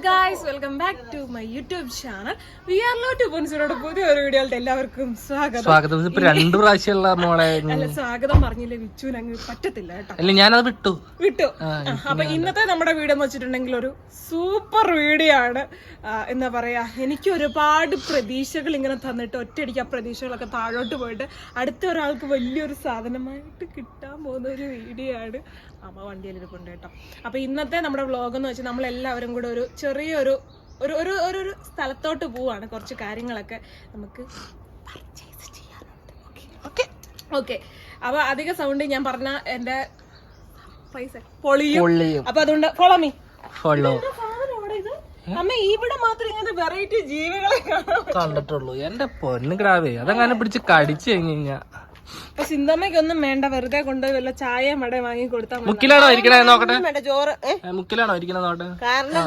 guys, welcome back to my YouTube channel. We are not to പുതിയൊരു വീഡിയോയിലോട്ട് എല്ലാവർക്കും സ്വാഗതം. ഇപ്പൊ 2 പ്രാവശ്യമുള്ള മോളെ അല്ല സ്വാഗതം പറഞ്ഞില്ലേ വിച്ചുവിന് അങ്ങ് പറ്റത്തില്ല കേട്ടോ. അല്ല ഞാനത് വിട്ടു. അപ്പൊ ഇന്നത്തെ നമ്മുടെ വീഡിയോ എന്ന് വെച്ചിട്ടുണ്ടെങ്കിൽ ഒരു സൂപ്പർ വീഡിയോ ആണ്. എന്താ പറയാ, എനിക്ക് ഒരുപാട് പ്രതീക്ഷകൾ ഇങ്ങനെ തന്നിട്ട് ഒറ്റയടിക്ക് ആ പ്രതീക്ഷകളൊക്കെ താഴോട്ട് പോയിട്ട് അടുത്ത ഒരാൾക്ക് വലിയൊരു സാധനമായിട്ട് കിട്ടാൻ പോകുന്ന ഒരു വീഡിയോ ആണ്. അമ്മ വണ്ടിയിലിരിപ്പുണ്ട് കേട്ടോ. അപ്പൊ ഇന്നത്തെ നമ്മുടെ വ്ളോഗ് എന്ന് വെച്ചാൽ നമ്മളെല്ലാവരും കൂടെ ഒരു ചെറിയൊരു ഒരു സ്ഥലത്തോട്ട് പോവാണ്. കുറച്ച് കാര്യങ്ങളൊക്കെ നമുക്ക് പർച്ചേസ് ചെയ്യാനുണ്ട്. ഓക്കെ. അപ്പൊ അധിക സൗണ്ട് ഞാൻ പറഞ്ഞ എന്റെ പൈസ പൊളിയും. അപ്പൊ അതുകൊണ്ട് ഫോളോ മീ. അമ്മ ഇവിടെ മാത്രം ഇങ്ങനത്തെ വെറൈറ്റി ജീവികളെ കണ്ടിട്ടുള്ളൂ. എന്റെ പൊന്ന് ഗ്രാവേ, അതങ്ങനെ പിടിച്ച് കടിച്ചു കഴിഞ്ഞാ അപ്പൊ സിന്ധമ്മയ്ക്കൊന്നും വേണ്ട, വെറുതെ കൊണ്ടുപോയി വല്ല ചായ മട വാങ്ങി കൊടുത്താൽ മുക്കിലാണോ ഇരിക്കണേ നോക്കട്ടെ. ചോറ് മുക്കിലാണോ ഇരിക്കണേ നോക്കട്ടെ. കാരണം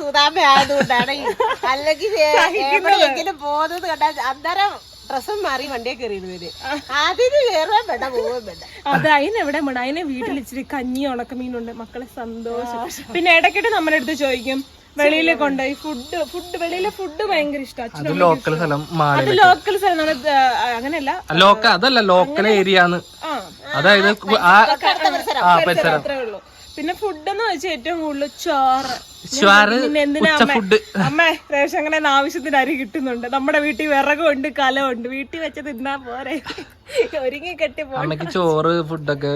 സുതാമ ആയതുകൊണ്ടാണ്. അല്ലെങ്കിൽ എവിടെയെങ്കിലും പോകുന്നത് കണ്ടാൽ അന്നേരം ഡ്രസ്സും മാറി വണ്ടിയെ കയറിയത് വരും. അതിന് കയറാൻ വേണ്ട, പോവാൻ വേണ്ട. അത് അതിനെവിടെ വേണ്ട. അതിനെ വീട്ടിൽ ഇച്ചിരി കഞ്ഞി ഉണക്കമീനുണ്ട്, മക്കളെ സന്തോഷം. പിന്നെ ഇടയ്ക്കിട്ട് നമ്മുടെ അടുത്ത് ചോദിക്കും വെളിയിൽ കൊണ്ടുപോയി ഫുഡ് വെളിയിലെ ഫുഡ് ഭയങ്കര ഇഷ്ടമാണ്. ലോക്കൽ സ്ഥലം, അത് ലോക്കൽ സ്ഥലം അങ്ങനെയല്ല, അതല്ല ലോക്കൽ ഏരിയ, അതായത് അത്രേ ഉള്ളൂ. പിന്നെ ഫുഡ് എന്ന് വെച്ചാൽ ഏറ്റവും കൂടുതൽ ചോറ്. അമ്മ റേഷൻ അങ്ങനെ ആവശ്യത്തിന് അരി കിട്ടുന്നുണ്ട്. നമ്മുടെ വീട്ടിൽ വിറകുണ്ട്, കലമുണ്ട്, വീട്ടിൽ വെച്ച് തിന്നാ പോരെ. ഒരുങ്ങി കെട്ടി അമ്മക്ക് ചോറ് ഫുഡൊക്കെ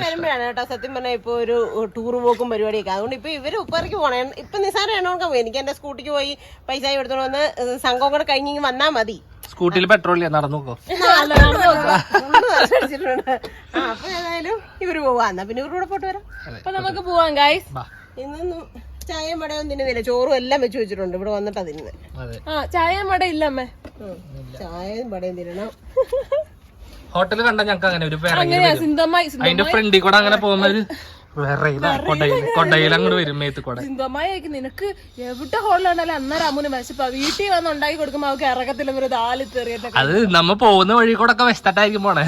വരുമ്പോഴാണ് കേട്ടോ സത്യം പറഞ്ഞാൽ ഇപ്പൊ ഒരു ടൂർ പോക്കും പരിപാടിയൊക്കെ. അതുകൊണ്ട് ഇപ്പൊ ഇവര് ഉപ്പറയ്ക്ക് പോണേ. ഇപ്പൊ നിസാരം എണ്ണ എനിക്ക് എന്റെ സ്കൂട്ടിക്ക് പോയി പൈസ എടുത്തോണ്ട് വന്ന് സംഘം കൂടെ കഴിഞ്ഞ് വന്നാ മതി. സ്കൂട്ടിയിൽ പെട്രോൾ നടന്നു നോക്കോ. അപ്പൊ ഏതായാലും ഇവര് പോവാ. എന്നാ പിന്നെ ഇവരുടെ പോട്ട് വരാം. അപ്പൊ നമുക്ക് പോവാം ഗൈസ്. ഇന്നൊന്നും ചായയും മടയൊന്നും തിന്നുന്നില്ല, ചോറും എല്ലാം വെച്ച് വെച്ചിട്ടുണ്ട്. ഇവിടെ വന്നിട്ടാ തിന്നുന്നത്. ചായയും മട ഇല്ല അമ്മേ, ചായയും മടയും തിന്നണം. ഹോട്ടല് കണ്ട ഞങ്ങക്ക് അങ്ങനെ ഒരു അതിന്റെ ഫ്രണ്ടിൽ കൂടെ അങ്ങനെ പോകുന്ന ഒരു കൊടയിൽ അങ്ങോട്ട് വരും മേത്ത് കൂടെ. സിന്ധമായിക്ക് നിനക്ക് എവിടെ ഹോട്ടലുണ്ടായാലും അന്നേരം അമ്മൂന് വിശപ്പാ. വീട്ടിൽ വന്ന് ഉണ്ടാക്കി കൊടുക്കുമ്പോ അവർക്ക് ഇറക്കത്തില്ല, ഒരു ദാല് തെറിയട്ടെ. അത് നമ്മ പോകുന്ന വഴി കൂടെ ഒക്കെ വെച്ചിട്ടായിരിക്കും പോണേ.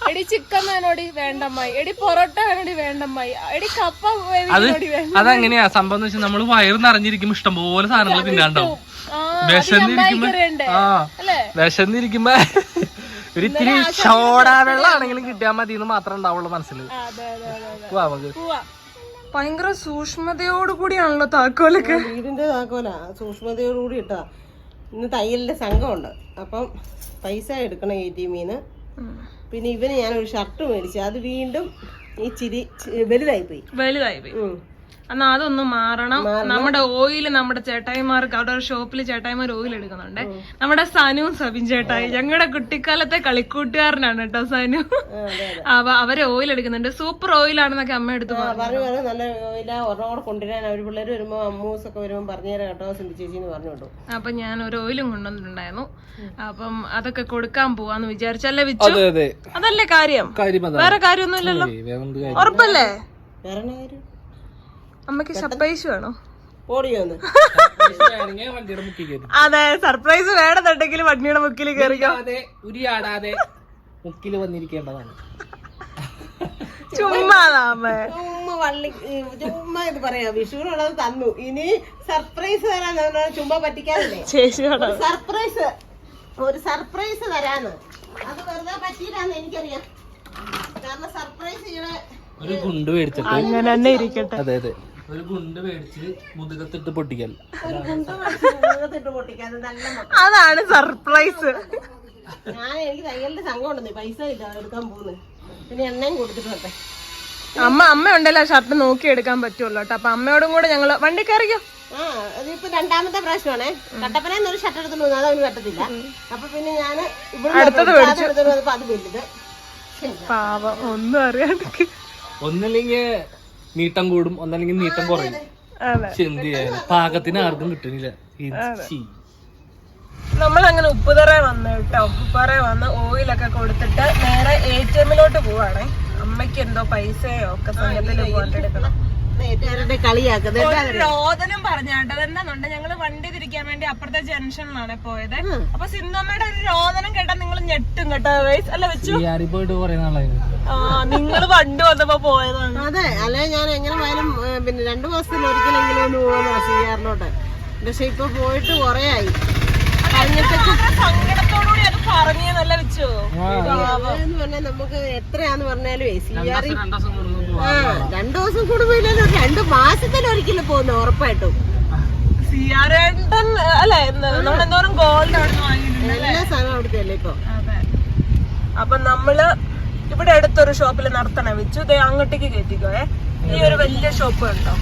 എടി ചിക്കൻ വേണോടി വേണ്ടമ്മായി, എടി പൊറോട്ട വേണോടി വേണ്ടമ്മായി, എടി കപ്പ വേണോടി വേണ്ട. അതങ്ങനെയാ സംഭവം എന്ന് വെച്ചാൽ നമ്മള് വയറ് നിറഞ്ഞിരിക്കുമ്പോ ഇഷ്ടംപോലെ സാധനങ്ങൾ തിന്നാണ്ടാവും. വിശന്നിരിക്കുമ്പോ ഒരിത്തിരി ചോടാ വെള്ളാണെങ്കിലും കിട്ടിയാൽ മതി എന്ന് മാത്രമേ ഉണ്ടാവുള്ളൂ മനസ്സിൽ. ഭയങ്കര സൂക്ഷ്മതയോട് കൂടിയാണല്ലോ താക്കോലൊക്കെ. വീടിന്റെ താക്കോലാ, സൂക്ഷ്മതയോടുകൂടി ഇട്ടാ. ഇന്ന് തയ്യലിന്റെ സംഘമുണ്ട്, അപ്പം പൈസ എടുക്കണം ATM-ന്ന്. പിന്നെ ഇവന് ഞാനൊരു ഷർട്ട് മേടിച്ചു, അത് വീണ്ടും ഇച്ചിരി വലുതായി പോയി. എന്നാ അതൊന്ന് മാറണം. നമ്മുടെ ഓയിൽ നമ്മുടെ ചേട്ടായിമാർക്ക് അവിടെ ഒരു ഷോപ്പിൽ ചേട്ടായിമാർ ഓയിൽ എടുക്കുന്നുണ്ട്. നമ്മുടെ സനുവും സബിൻ ചേട്ടായി ഞങ്ങളുടെ കുട്ടിക്കാലത്തെ കളിക്കൂട്ടുകാരനാണ് കേട്ടോ സനു. അവര് ഓയിൽ എടുക്കുന്നുണ്ട്. സൂപ്പർ ഓയിലാണെന്നൊക്കെ അമ്മ എടുത്ത് പറഞ്ഞു. നല്ല ഓയില ഒരെണ്ണം കൊണ്ടുവരാൻ അവർ പിള്ളേർ വരുമ്പോ അമ്മൂസൊക്കെ വരുമ്പോ പറഞ്ഞുതരാം കേട്ടോ സിന്ധു ചേച്ചിന്ന് പറഞ്ഞു കേട്ടോ. അപ്പൊ ഞാൻ ഒരു ഓയിലും കൊണ്ടുവന്നിട്ടുണ്ടായിരുന്നു. അപ്പം അതൊക്കെ കൊടുക്കാൻ പോവാന്ന് വിചാരിച്ചല്ലേ വിച്ചു? അതല്ലേ കാര്യം, വേറെ കാര്യമൊന്നും ഇല്ലല്ലോ. ഉറപ്പല്ലേ? വേറെ കാര്യം അമ്മക്ക് സർപ്രൈസ് വേണോ? അതെ, സർപ്രൈസ് വേണമെന്നുണ്ടെങ്കിൽ വണ്ടിയുടെ മുക്കിൽ കയറിക്കോ. മുക്കിൽ വന്നിരിക്കേണ്ടതാണ്. ചുമ്മാ ഇത് പറയാ. വിഷുവിനുള്ളത് തന്നു, ഇനി സർപ്രൈസ് തരാൻ ചുമ്മാ പറ്റിക്കാനല്ലേ. ഒരു സർപ്രൈസ് തരാന്ന്. അത് വെറുതെ പറ്റിയില്ലാന്ന് എനിക്കറിയാം. കാരണം സർപ്രൈസ് ചെയ്യണ ഒരു ഗുണ്ട് മേടിച്ചിട്ട് അങ്ങനെ തന്നെ ഇരിക്കട്ടെ. അതെ ഒരു ഗുണ്ട് മേടിച്ച് മുതുകത്തിട്ട് പൊട്ടിക്കൽ, അതാണ് സർപ്രൈസ്. എനിക്ക് തയ്യലിന്റെ സംഘം ഉണ്ടെന്നേ, പൈസ ഇല്ല എടുക്കാൻ പോകുന്നത്. പിന്നെ എണ്ണയും കൊടുത്തിട്ട് വരട്ടെ. അമ്മ ഉണ്ടല്ലോ ഷർട്ട് നോക്കി എടുക്കാൻ പറ്റുമല്ലോ കേട്ടോ. അപ്പൊ അമ്മയോടും കൂടെ ഞങ്ങള് വണ്ടി കയറിക്കോ. അതിപ്പോ രണ്ടാമത്തെ പ്രാവശ്യമാണേ. കട്ടപ്പനയിൽ ഒരു ഷർട്ട് എടുത്തു, അതവന് പറ്റത്തില്ല. അപ്പൊ പിന്നെ ഞാന് അടുത്തത് എടുത്തത് അത് വലുത്. പാവം ഒന്നും അറിയാണ്ട്. ഒന്നല്ലെങ്കിൽ നീട്ടം കൂടും, ഒന്നല്ലെങ്കിൽ നീട്ടം കുറയും. പാകത്തിന് ആർക്കും കിട്ടുന്നില്ല. നമ്മളങ്ങനെ ഉപ്പുതറ വന്ന് കേട്ടോ. ഉപ്പുതറ വന്ന് ഓയിലൊക്കെ കൊടുത്തിട്ട് നേരെ ATM-ലോട്ട് പോവാണേ. അമ്മയ്ക്ക് എന്തോ പൈസയോ ഒക്കെ സംഘത്തിൽ പോകാൻ എടുക്കണം. കളിയാക്കുന്നത് ഒരു രോദനം പറഞ്ഞാട്ടോ. അതെന്താന്നുണ്ട്, ഞങ്ങള് വണ്ടി തിരിക്കാൻ വേണ്ടി അപ്പുറത്തെ ജംഗ്ഷനിലാണ് പോയത്. അപ്പൊ സിന്ധുമ്മയുടെ ഒരു രോദനം കേട്ടാ നിങ്ങൾ ഞെട്ടും കേട്ടോ ഗൈസ്. അല്ല വെച്ചു പോയിട്ട് കുറെ നാളായി. നിങ്ങള് വണ്ടി വന്നപ്പോ പോയതാണ്. അതെ, അല്ലെ ഞാൻ എങ്ങനെ പോയാലും പിന്നെ 2 മാസത്തിൽ ഒരിക്കലെങ്കിലും ഒന്ന് പോകുന്ന സിയാറിലോട്ട്. പക്ഷെ ഇപ്പൊ പോയിട്ട് കൊറേ ആയി. സങ്കടത്തോടുകൂടി അത് പറഞ്ഞല്ല വെച്ചു. എന്ന് പറഞ്ഞാൽ നമുക്ക് എത്രയാന്ന് പറഞ്ഞാലും സിയാറി 2 ദിവസം കൂടുമ്പോഴല്ലോ 2 മാസത്തിലൊരിക്കലും പോകുന്നു ഉറപ്പായിട്ടും. സിയാറേട്ടൻ അല്ലെ നമ്മളെന്തോരം ഗോൾഡ് അവിടെ വാങ്ങിയിട്ടുണ്ട്. എല്ലാ സാധനം അവിടുത്തെ അല്ലേ ഇപ്പൊ. അപ്പൊ നമ്മള് ഇവിടെ അടുത്തൊരു ഷോപ്പിൽ നടത്തണേ വെച്ചു. ദേ അങ്ങോട്ടേക്ക് കയറ്റിക്കോയെ. ഈ ഒരു വലിയ ഷോപ്പ് ഉണ്ടോ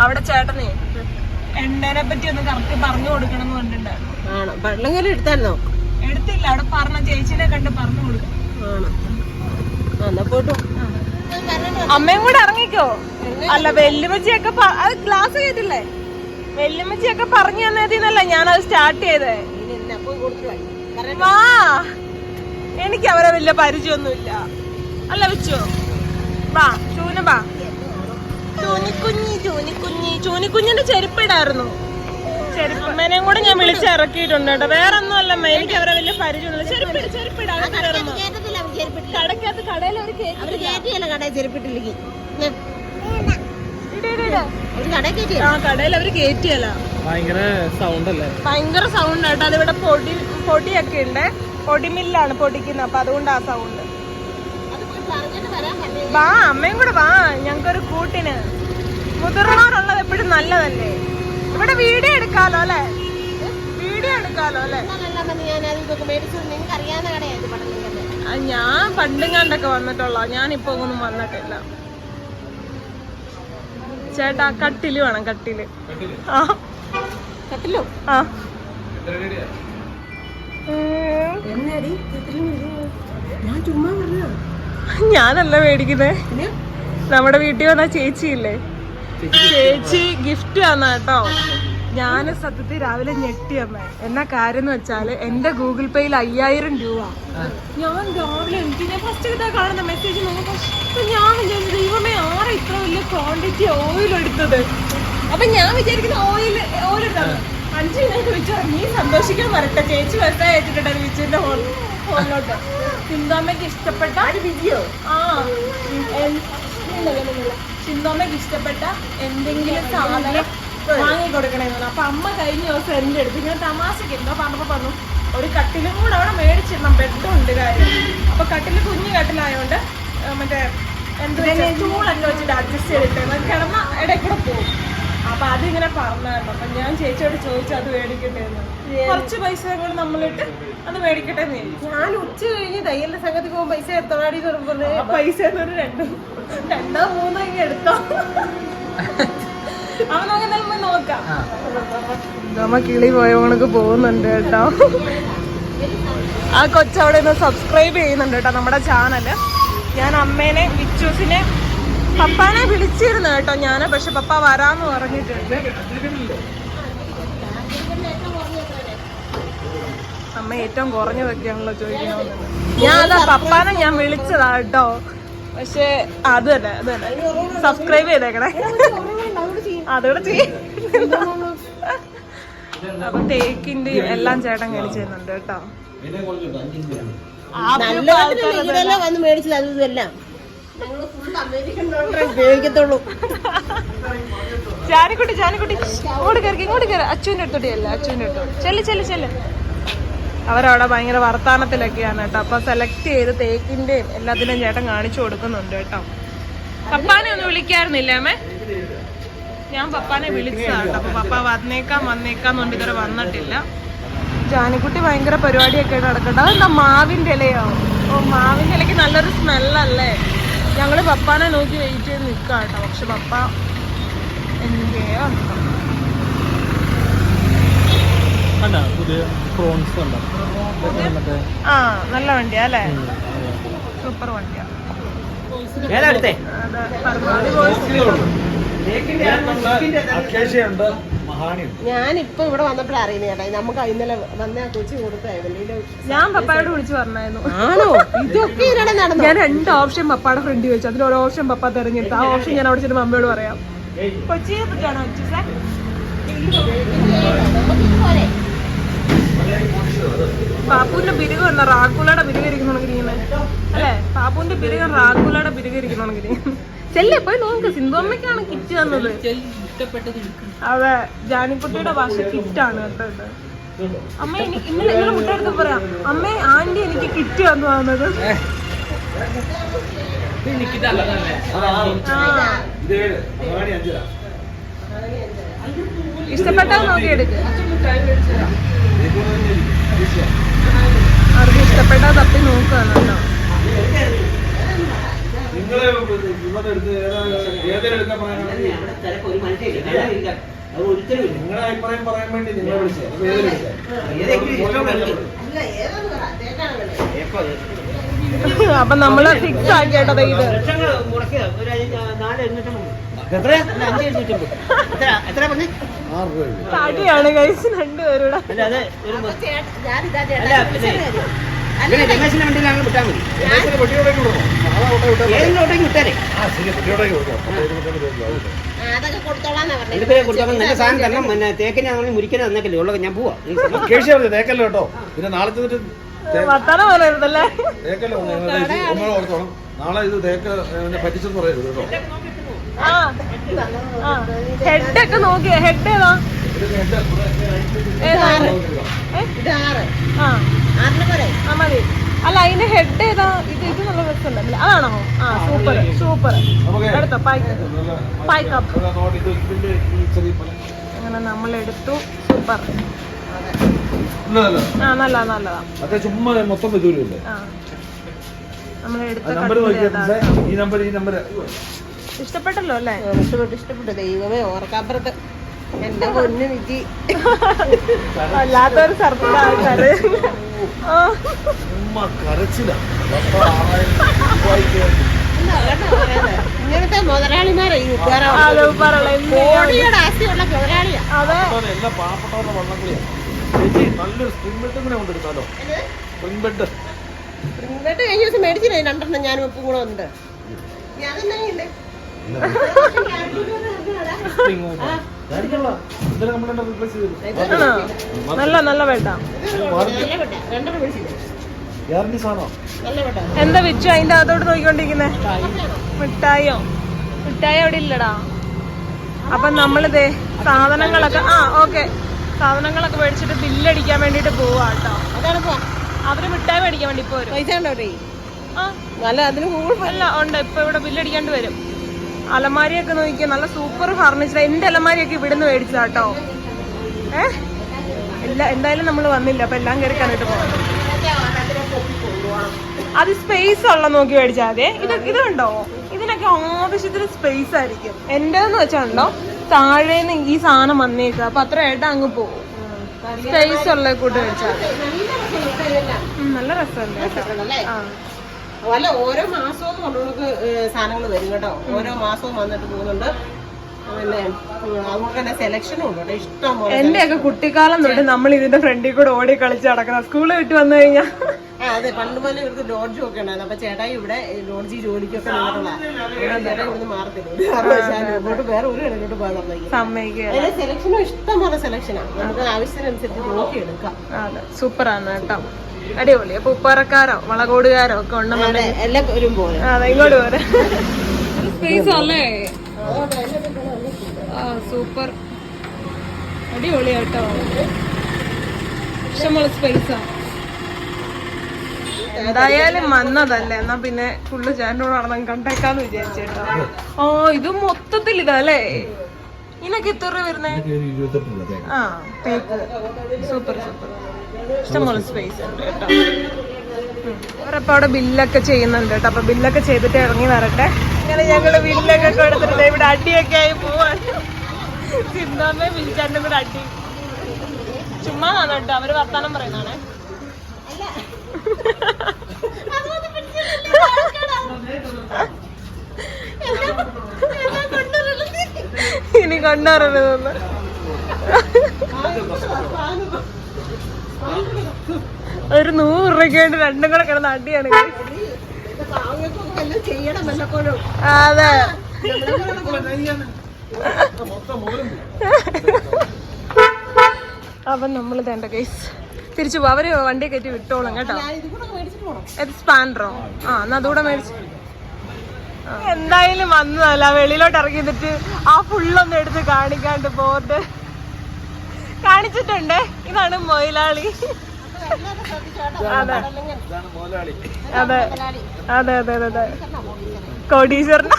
അവിടെ ചേട്ടനെ എണ്ണേനെ പറ്റി ഒന്ന് കറക്റ്റ് പറഞ്ഞു കൊടുക്കണം എന്ന് പറഞ്ഞിട്ടുണ്ടായിരുന്നു. പള്ളങ്കല് എടുത്തായിരുന്നോ? എടുത്തില്ല, അവിടെ പറഞ്ഞ ചേച്ചിനെ കണ്ട് പറഞ്ഞു കൊടുക്കും. അമ്മയും കൂടെ ഇറങ്ങിക്കോ. അല്ല വെല്ലുമച്ചിയൊക്കെ അത് ക്ലാസ് ചെയ്തില്ലേ? വെല്ലുമച്ചിയൊക്കെ പറഞ്ഞു തന്നതിനല്ല ഞാനത് സ്റ്റാർട്ട് ചെയ്തേ. വാ, എനിക്ക് അവരെ വലിയ പരിചയമൊന്നുമില്ല. അല്ല വെച്ചോ, വാ ചൂന വാ. ചൂനിക്കുഞ്ഞിന്റെ ചെരുപ്പിടായിരുന്നു. ചെരുപ്പമ്മേനെയും കൂടെ ഞാൻ വിളിച്ചിറക്കിയിട്ടുണ്ട് കേട്ടോ. വേറെ ഒന്നും അല്ല, എനിക്ക് അവരെ വലിയ പരിചയമൊന്നുമില്ല. ചെരുപ്പിടാ കടക്കകത്ത് കടയിൽ ഒരു ചെരുപ്പിട്ടില്ലെങ്കിൽ കടയിൽ അവര് കേറ്റിയല്ല. ഭയങ്കര സൗണ്ട് അല്ലേ? ഭയങ്കര സൗണ്ട് ആട്ടോ. അതിവിടെ പൊടിയൊക്കെ ഉണ്ട്. പൊടിമില്ലാണ് പൊടിക്കുന്നത്. അപ്പൊ അതുകൊണ്ട് ആ സൗണ്ട്. വാ അമ്മയും കൂടെ വാ, ഞങ്ങൾക്കൊരു കൂട്ടിന്. മുതിർന്നവരുള്ളത് എപ്പോഴും നല്ലതല്ലേ. ഇവിടെ വീഡിയോ എടുക്കാലോ അല്ലെ? വീഡിയോ എടുക്കാലോ അല്ലെ? ഞാൻ പണ്ടുങ്ങാണ്ടൊക്കെ വന്നിട്ടുള്ള, ഞാനിപ്പോ ഒന്നും വന്നിട്ടില്ല. ചേട്ടാ കട്ടില് വേണം, കട്ടില്. ആ കട്ടിലോ? ആ ഞാൻ ചുമ്മാ പറഞ്ഞ. ഞാനല്ല മേടിക്കുന്നേ. നമ്മുടെ വീട്ടിൽ വന്ന ചേച്ചിയില്ലേ, ചേച്ചി ഗിഫ്റ്റ് തന്ന കേട്ടോ. ഞാൻ സത്യത്തിൽ രാവിലെ ഞെട്ടിയമ്മ. എന്നാ കാര്യം എന്ന് വെച്ചാല് എന്റെ ഗൂഗിൾ പേയിൽ 5000 രൂപ. ഞാൻ രാവിലെ ഞാൻ ഫസ്റ്റ് കിട്ടാൻ കാണുന്ന മെസ്സേജ് നോക്കുമ്പോ ഞാൻ വിചാരിച്ചു ദൈവമേ ആരാ ഇത്ര വലിയ ക്വാണ്ടിറ്റി ഓയിൽ എടുത്തത്. അപ്പൊ ഞാൻ വിചാരിക്കുന്ന ഓയിൽ എടുത്തത് 5 മിനിറ്റ് വെച്ചോ. നീ സന്തോഷിക്കാൻ വരട്ടെ. ചേച്ചി മെസ്സേജ് അയച്ചിട്ടുണ്ട് വിച്ചുവിന്റെ ഫോണിലോട്ട്. സിന്ധുമ്മയ്ക്ക് ഇഷ്ടപ്പെട്ട വിജയോ സിന്ധുമ്മയ്ക്ക് ഇഷ്ടപ്പെട്ട എന്തെങ്കിലും സാധനം വാങ്ങി കൊടുക്കണേന്ന്. അപ്പൊ അമ്മ കഴിഞ്ഞ ദിവസം എന്റെ അടുത്ത് ഇങ്ങനെ തമാശക്ക് എന്തോ പറഞ്ഞപ്പോ പറഞ്ഞു ഒരു കട്ടിലും കൂടെ അവിടെ മേടിച്ചിടണം, ബെഡും ഉണ്ട് കാര്യം. അപ്പൊ കട്ടില് കുഞ്ഞു കട്ടിലായോണ്ട് മറ്റേ എന്താ ചൂളൊക്കെ വെച്ചിട്ട് അഡ്ജസ്റ്റ് ചെയ്തിട്ട് കിടന്ന ഇടയിൽ കൂടെ പോകും. അപ്പൊ അതിങ്ങനെ പറഞ്ഞായിരുന്നു. അപ്പൊ ഞാൻ ചേച്ചിയോട് ചോദിച്ചു അത് മേടിക്കട്ടെ എന്ന്. കുറച്ച് പൈസ കൂടെ നമ്മളിട്ട് അത് മേടിക്കട്ടെ എന്ന് ചോദിച്ചു. ഞാൻ ഉച്ച കഴിഞ്ഞ് തയ്യലിന്റെ സംഘത്തിൽ പോകുമ്പോ പൈസ എടുത്തോടാടി പറഞ്ഞ പൈസ രണ്ടോ മൂന്നോ ഇങ്ങനെ എടുത്തോ. അവൻ നമുക്ക് നോക്കാം. നമ്മ കിളി പോയവണക്ക് പോകുന്നുണ്ട് കേട്ടോ. ആ കൊച്ചവിടെ നിന്ന് സബ്സ്ക്രൈബ് ചെയ്യുന്നുണ്ട് കേട്ടോ നമ്മുടെ ചാനല്. ഞാൻ അമ്മേനെ വിച്ചൂസിനെ പപ്പാനെ വിളിച്ചിരുന്നു കേട്ടോ ഞാൻ. പക്ഷെ പപ്പ വരാന്ന് പറഞ്ഞിട്ടുണ്ട്. അമ്മ ഏറ്റവും കുറഞ്ഞതൊക്കെയാണല്ലോ ചോദിക്കുന്നത്. ഞാൻ അതാ പപ്പാനെ ഞാൻ വിളിച്ചതാ കേട്ടോ. പക്ഷെ അത് തന്നെ സബ്സ്ക്രൈബ് ചെയ്തേക്കണേ. അതോടെ ചെയ്യും. അപ്പൊ തേക്കിന്റെ എല്ലാം ചേട്ടൻ കഴിച്ചുന്നുണ്ട് കേട്ടോ. വന്ന് മേടിച്ചത് അതെല്ലാം ഉപയോഗിക്കത്തുള്ളൂ. ജാനിക്കുട്ടി ഇങ്ങോട്ട് കയറി അച്ഛൻ്റെ അടുത്തോട്ടിയല്ല, അച്ഛൻ്റെ അടുത്തോട്ട് ചെല്ല്. അവരവിടെ ഭയങ്കര വർത്താനത്തിലൊക്കെയാണ് കേട്ടോ. അപ്പൊ സെലക്ട് ചെയ്ത് തേക്കിന്റെയും എല്ലാത്തിനും ചേട്ടൻ കാണിച്ചു കൊടുക്കുന്നുണ്ട് കേട്ടോ. പപ്പാനെ ഒന്ന് വിളിക്കാറുന്നില്ല അമ്മേ? ഞാൻ പപ്പാനെ വിളിച്ചതാണ്. അപ്പൊ പപ്പ വന്നേക്കാന്നുണ്ട്, ഇതുവരെ വന്നിട്ടില്ല. ജാനിക്കുട്ടി ഭയങ്കര പരിപാടിയൊക്കെ നടക്കട്ടെ. അതെന്താ മാവിന്റെ ഇലയോ? ഓ മാവിന്റെ ഇലയ്ക്ക് നല്ലൊരു സ്മെല്ലല്ലേ. ഞങ്ങള് പപ്പാനെ നോക്കി വെയിറ്റ് ചെയ്ത് നിൽക്കാം കേട്ടോ. പക്ഷെ പപ്പ എന്തെയോ നല്ല വണ്ടിയാ അല്ലേ? സൂപ്പർ വണ്ടിയാ. ഞാനിപ്പോ ഇവിടെ വന്നപ്പോഴാണ് അറിയുന്നത് ചേട്ടാ. നമുക്ക് ഇന്നലെ വന്ന കൊച്ചി കൊടുത്തായിരുന്നു. ഞാൻ പപ്പായോട് വിളിച്ചു പറഞ്ഞായിരുന്നു. ആണോ? ഇതൊക്കെ ഇതിനടെ നടന്നു. ഞാൻ 2 ഓപ്ഷൻ പപ്പാടെ ഫ്രണ്ട് വെച്ചു. അതിൽ ഒരു ഓപ്ഷൻ പപ്പ തെരഞ്ഞെടുത്തു. ആ ഓപ്ഷൻ ഞാൻ അവിടെ ചെന്ന് മമ്മിയോട് പറയാം. കൊച്ചിയെ പറ്റിയാണോ പാപ്പുവിന്റെ ബിരുഗ് വന്ന റാക്കുലയുടെ ബിരുഗ് ഇരിക്കുന്നുണ്ടെങ്കിൽ അല്ലേ? പാപ്പുവിന്റെ ബിരുഗ് റാക്കുലയുടെ ബിരുഗ് ഇരിക്കുന്നുണ്ടെങ്കിൽ ചെല്ലേ പോയി നോക്ക്. സിന്ധു അമ്മയ്ക്കാണ് കിറ്റ് തന്നത്. അതെ, ജാനിക്കുട്ടിയുടെ ഭാഷ കിറ്റാണ് കേട്ടോ. അമ്മ ഇന്നലെ മുട്ട എടുത്ത് പറയാം, അമ്മേ ആന്റി എനിക്ക് കിറ്റ് വന്നു വന്നത്. ഇഷ്ടപ്പെട്ടാൽ നോക്കിയെടുക്ക്. അവർക്ക് ഇഷ്ടപ്പെട്ടാൽ തപ്പി നോക്കുകയാണ് കേട്ടോ. നിങ്ങളുടെ അഭിപ്രായം പറയാൻ വേണ്ടി നിങ്ങളെ വിളിച്ചത്. അപ്പൊ നമ്മള് ഫിക്സ് ആക്കിയേട്ടത് ഇത്. തടിയാണ് കഴിച്ച് 2 പേരുടെ. ഞാൻ പോവാ തേക്കല്ലോ കേട്ടോ. പിന്നെ നാളെ ചെന്നിട്ട് വർത്താനം പറയരുതല്ലേ. നാളെ ഇത് തേക്ക് പറ്റിച്ചെന്ന് പറയരുത് കേട്ടോ. ഹെഡൊക്കെ നോക്കിയ ഹെഡ് ഏതാ? മതി. അല്ല അതിന്റെ ഹെഡ് ഏതാ? ഇത് നല്ല രസമുണ്ടല്ലേ? അതാണോ? ആ സൂപ്പർ സൂപ്പർ. എടുത്തോ പായ്ക്കപ്പ്. അങ്ങനെ നമ്മളെടുത്തു. സൂപ്പർ. ആ നല്ലതാ. ചുമ്മാ മൊത്തം വിദൂരല്ലേ? ഇഷ്ടപ്പെട്ടല്ലോ അല്ലേ? ഇഷ്ടപ്പെട്ടു. ദൈവമേ, ഓർക്കാപ്പുറത്ത് എന്റെ പൊന്നു വിജി വല്ലാത്തൊരു സർപ്രൈസ്. ഇങ്ങനത്തെ മുതലാളിമാരെ മുതലാളിയാ. എല്ലാ പാവപ്പെട്ടവരുടെ വള്ളംകളിയാണ്. നല്ലൊരു സ്പ്രിംഗ് ബെഡ് കൂടെ കൊണ്ടെടുത്താലോ? സ്പ്രിംഗ് ബെഡ് കഴിഞ്ഞ ദിവസം മേടിച്ചില്ലേ 2 ഞാനും ഉപ്പും കൂടെ വന്നിട്ട്. നല്ല വേണ്ട. എന്താ വെച്ചു അതിന്റെ അകത്തോട്ട് നോക്കിക്കൊണ്ടിരിക്കുന്നേ? മിഠായി അവിടെ ഇല്ലടാ. അപ്പൊ നമ്മളിതേ സാധനങ്ങളൊക്കെ ഓക്കെ സാധനങ്ങളൊക്കെ മേടിച്ചിട്ട് ബില്ലടിക്കാൻ വേണ്ടിട്ട് പോവാ കേട്ടോ. അവര് മിഠായി മേടിക്കാൻ വേണ്ടി ഇപ്പൊ വരും. പൈസ ഉണ്ടോ? അല്ല ഉണ്ട്. ഇപ്പൊ ഇവിടെ ബില്ലടിക്കാണ്ട് വരും. അലമാരിയൊക്കെ നോക്കിയാൽ നല്ല സൂപ്പർ ഫർണിച്ചർ. എന്റെ അലമാരിയൊക്കെ ഇവിടുന്ന് മേടിച്ചാട്ടോ. എന്തായാലും നമ്മൾ വന്നില്ല. അപ്പൊ എല്ലാം കയറി കണ്ടിട്ട് പോകാം. അത് സ്പേസ് ഉള്ള നോക്കി മേടിച്ചാൽ മതി. ഇതുണ്ടോ? ഇതിനൊക്കെ ആവശ്യത്തിന് സ്പേസ് ആയിരിക്കും. എന്റേന്ന് വെച്ചാണ്ടോ താഴേന്ന് ഈ സാധനം വന്നേക്കുക. അപ്പൊ അത്ര ഏട്ടാ അങ്ങ് പോകും. സ്പേസ് ഉള്ള കൂട്ട് മേടിച്ചാൽ നല്ല രസമല്ലേ? അതുപോലെ ഓരോ മാസവും കൊണ്ടുപോക്ക് സാധനങ്ങൾ വരും കേട്ടോ. ഓരോ മാസവും വന്നിട്ട് പോകുന്നുണ്ട്. പിന്നെ അതുകൊണ്ട് തന്നെ സെലക്ഷനും ഉണ്ട് കേട്ടോ. ഇഷ്ടം പോലെ. എന്റെയൊക്കെ കുട്ടിക്കാലം തൊട്ട് നമ്മൾ ഇതിന്റെ ഫ്രണ്ടിൽ കൂടെ ഓടി കളിച്ച് നടക്കണം. സ്കൂളിൽ വിട്ട് വന്നു കഴിഞ്ഞാൽ. അതെ, പണ്ട് പോലെ ഇവർക്ക് ലോഡ്ജും ഒക്കെ ഉണ്ടായിരുന്നു. അപ്പൊ ചേട്ടായി ഇവിടെ ലോഡ്ജി ജോലിക്കൊക്കെ നിന്നിട്ടുള്ള ചേട്ടാ ഇവിടുന്ന് മാറത്തില്ല. ഇങ്ങോട്ട് വേറെ ഒരു ഇടയിലോട്ട് പോകാൻ സമ്മതിക്കുക. അതിന്റെ സെലക്ഷനും ഇഷ്ടം പോലെ സെലക്ഷനാണ്. നമുക്ക് ആവശ്യത്തിനനുസരിച്ച് നോക്കി എടുക്കാം. അതെ, സൂപ്പറാണ് കേട്ടോ. അടിപൊളി. അപ്പൊ ഉപ്പറക്കാരോ വളകോടുകാരോ ഒക്കെ ഉണ്ടെന്നുണ്ടെങ്കിൽ എല്ലാം വരും പോലെ. അതെ, ഇങ്ങോട്ട് പോരെ. സ്പേസ് അല്ലേ? സൂപ്പർ അടിപൊളിയാ കേട്ടോ. ഇഷ്ടമുള്ള സ്പേസാ. എന്തായാലും വന്നതല്ലേ, എന്നാ പിന്നെ ഫുള്ള് ചേട്ടനോട് നടന്ന് കണ്ടേക്കാന്ന് വിചാരിച്ചേട്ടോ. ഇത് മൊത്തത്തിൽ ഇതല്ലേ? ഇതിനൊക്കെ എത്ര രൂപ വരുന്നേ? തേക്ക്. സൂപ്പർ ഇഷ്ടംപോലെ സ്പേസ് ഉണ്ട് കേട്ടോ. അവരപ്പോ അവിടെ ബില്ലൊക്കെ ചെയ്യുന്നുണ്ട് കേട്ടോ. അപ്പൊ ബില്ലൊക്കെ ചെയ്തിട്ട് ഇറങ്ങി വരട്ടെ. ഇങ്ങനെ ഞങ്ങള് ബില്ലൊക്കെ കൊടുത്തിട്ട് ഇവിടെ അടിയൊക്കെ ആയി പോവാൻ. സിന്ധാമ്മയും വിളിച്ചാണ്ടും കൂടെ അടി. ചുമ്മാ കേട്ടോ, അവര് വർത്താനം പറയുന്നതാണേ. ഇനി കൊണ്ടുവരരുതെന്ന് ഒരു 100 രൂപയ്ക്ക് വേണ്ടി രണ്ടും കൂടെ കിടന്ന് അടിയാണ്. ചെയ്യണം വല്ലപ്പോഴും. അതെ. അപ്പം നമ്മൾ വേണ്ട കേസ് തിരിച്ചു പോകും. അവര് വണ്ടി കയറ്റി വിട്ടോളും കേട്ടോ. സ്പാൻഡറോ? ആ എന്നാ അതുകൂടെ മേടിച്ചു. എന്തായാലും വന്നതല്ല, വെളിയിലോട്ട് ഇറങ്ങിയിട്ട് ആ ഫുള്ളൊന്നും എടുത്ത് കാണിക്കാണ്ട് ബോർഡ് കാണിച്ചിട്ടുണ്ട്. ഇതാണ് മൊയിലാളി. അതെ അതെ അതെ അതെ അതെ അതെ കോടീശ്വരന.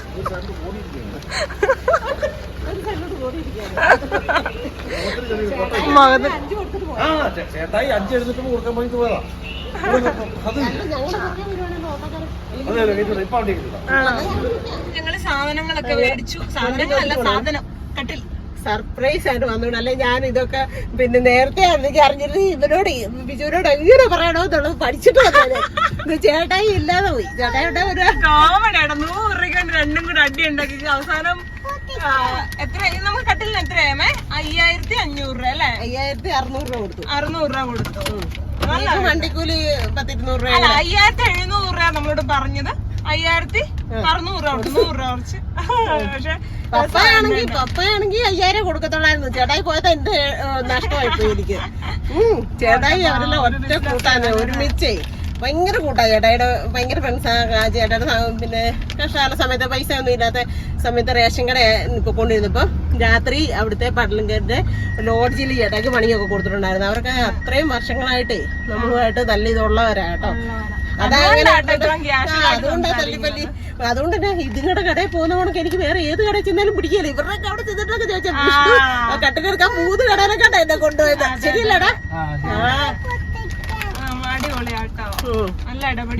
ചേട്ടായി 5 എടുത്തിട്ട് കൊടുക്കാൻ വേണ്ടി പോയതാ. ഞങ്ങള് സാധനങ്ങളൊക്കെ മേടിച്ചു. സാധനങ്ങളല്ല, സാധനം കട്ടിൽ സർപ്രൈസ് ആയിട്ട് വന്നോണ്ട്. അല്ലെ ഞാൻ ഇതൊക്കെ പിന്നെ നേരത്തെ എനിക്ക് അറിഞ്ഞിട്ട് ഇവരോട് ബിജുവിനോട് എങ്ങനെ പറയണോ എന്നുള്ളത് പഠിച്ചിട്ട് വന്നേ. ഇത് ചേട്ടായി ഇല്ലാതെ പോയി. ചേട്ടായിയുടെ ഒരു കോമഡിയാണ്. 100 രൂപയ്ക്ക് രണ്ടും കൂടെ അടി ഉണ്ടാക്കി അവസാനം എത്ര നമുക്ക് കട്ടിലിന് എത്രയാമേ? 5500 രൂപ അല്ലേ? 5600 രൂപ കൊടുത്തു. 600 രൂപ കൊടുത്തു. വണ്ടിക്കൂലി 10-200 രൂപ. അല്ല 5700 രൂപ നമ്മളോട് പറഞ്ഞത്. 5600 രൂപ 100 രൂപ കുറച്ച്. പക്ഷെ പപ്പയാണെങ്കിൽ 5000 കൊടുക്കത്തുള്ളായിരുന്നു. ചേട്ടായി പോയത് എന്റെ നഷ്ടമായി പോയി എനിക്ക്. ചേട്ടായി അവരെല്ലാം ഒറ്റ കൂട്ടാണ്, ഒരുമിച്ചേ ഭയങ്കര കൂട്ടാ. ചേട്ടായിയുടെ ഭയങ്കര ഫ്രണ്ട്സാ. ചേട്ടായുടെ പിന്നെ കഷ്ടകാല സമയത്ത് പൈസ ഒന്നും ഇല്ലാത്ത സമയത്ത് റേഷൻ കട കൊണ്ടിരുന്നപ്പോ രാത്രി അവിടുത്തെ പടലങ്കരുടെ ലോഡ്ജിൽ ചേട്ടായിക്ക് പണിയൊക്കെ കൊടുത്തിട്ടുണ്ടായിരുന്നു. അവർക്ക് അത്രയും വർഷങ്ങളായിട്ടേ നമ്മളുമായിട്ട് നല്ല ഇതുള്ളവരാ കേട്ടോ. അതങ്ങനെ അതുകൊണ്ടാ തല്ലിപ്പല്ലി. അതുകൊണ്ട് തന്നെ ഇതിങ്ങളുടെ കടയിൽ പോകുന്ന കണക്ക് എനിക്ക് വേറെ ഏത് കടയിൽ ചെന്നാലും പിടിക്കില്ല. ഇവരുടെ അവിടെ ചെന്നിട്ടൊക്കെ ചോദിച്ചാൽ കട്ടിലെടുക്കാൻ 3 കടയിലൊക്കെ എന്നെ കൊണ്ടുപോയത്. ശരിയല്ലടാ?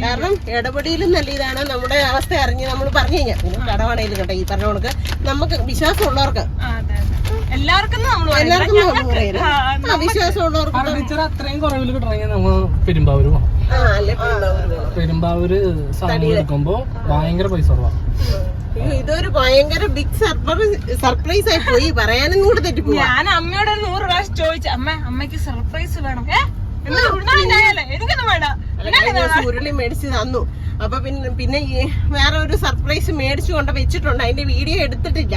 കാരണം ഇടപെടിയിലും നല്ല ഇതാണ്. നമ്മുടെ അവസ്ഥ അറിഞ്ഞ് നമ്മൾ പറഞ്ഞു കഴിഞ്ഞാൽ പിന്നെ കടവാണേലും കേട്ടോ ഈ പറഞ്ഞ കണക്ക് നമുക്ക് വിശ്വാസമുള്ളവർക്ക് എല്ലാവർക്കും വിശ്വാസമുള്ളവർക്ക് അത്രയും കുറവിൽ കിട്ടണമെങ്കിൽ നമ്മൾ പെരുമ്പാവൂര് പോകണം. പെരുമ്പാവൂര് സാധനം എടുക്കുമ്പോ ഭയങ്കര പൈസ കുറവാണ്. ഇതൊരു ഭയങ്കര ബിഗ് സർപ്രൈസ് ആയി പോയി. പറയാനും കൂടെ തെറ്റിപ്പോയി. ഞാൻ അമ്മയോട് 100 പ്രാവശ്യം ചോദിച്ചു, അമ്മയ്ക്ക് സർപ്രൈസ് വേണം. ഉരുളി മേടിച്ച് തന്നു. അപ്പൊ പിന്നെ വേറെ ഒരു സർപ്രൈസ് മേടിച്ചു കൊണ്ട് വെച്ചിട്ടുണ്ട്. അതിന്റെ വീഡിയോ എടുത്തിട്ടില്ല.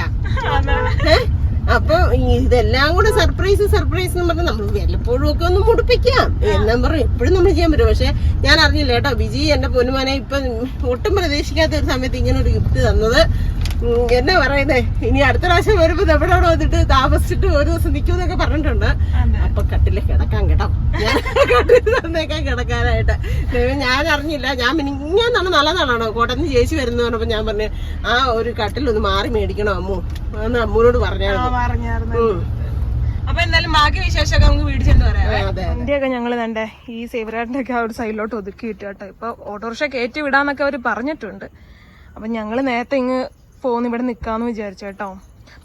അപ്പൊ ഇതെല്ലാം കൂടെ സർപ്രൈസ് എന്ന് പറഞ്ഞാൽ നമ്മൾ വല്ലപ്പോഴും ഒക്കെ ഒന്ന് മുടിപ്പിക്കാം എന്നാ പറയും. എപ്പോഴും നമ്മൾ ചെയ്യാൻ പറ്റും. പക്ഷെ ഞാൻ അറിഞ്ഞില്ല കേട്ടോ, വിജി എന്റെ പൊന്നുമാനെ ഇപ്പൊ ഒട്ടും പ്രതീക്ഷിക്കാത്ത ഒരു സമയത്ത് ഇങ്ങനെ ഒരു ഗിഫ്റ്റ് തന്നത്. എന്നാ പറയുന്നേ, ഇനി അടുത്ത പ്രാവശ്യം വരുമ്പോ എവിടെ വന്നിട്ട് താമസിച്ചിട്ട് ഒരു ദിവസം നിൽക്കുമെന്നൊക്കെ പറഞ്ഞിട്ടുണ്ട്. അപ്പൊ കട്ടില് കിടക്കാൻ കേട്ടോ, ഞാൻ കട്ടില് തന്നേക്കാൻ കിടക്കാനായിട്ട്. ഞാൻ അറിഞ്ഞില്ല. ഞാൻ ഇങ്ങനെ നല്ലതാണോ കോട്ടന്ന് ചേച്ചി വരുന്ന പറഞ്ഞപ്പോ ഞാൻ പറഞ്ഞു ആ ഒരു കട്ടിലൊന്ന് മാറി മേടിക്കണോ അമ്മു എന്ന് അമ്മൂനോട് പറഞ്ഞായിരുന്നു. അപ്പൊ എന്തായാലും ബാക്കി വിശേഷമൊക്കെ നമുക്ക് വീടിച്ചെന്ന് പറയാം. വണ്ടിയൊക്കെ ഞങ്ങള് തന്റെ ഈ സേവരാട്ടിന്റെ ഒക്കെ ആ ഒരു സൈഡിലോട്ട് ഒതുക്കി ഇട്ടു കേട്ടോ. ഇപ്പൊ ഓട്ടോറിക്ഷ കയറ്റി വിടാന്നൊക്കെ അവര് പറഞ്ഞിട്ടുണ്ട്. അപ്പൊ ഞങ്ങള് നേരത്തെ ഇങ്ങ് പോന്ന് ഇവിടെ നിക്കാന്ന് വിചാരിച്ചു കേട്ടോ.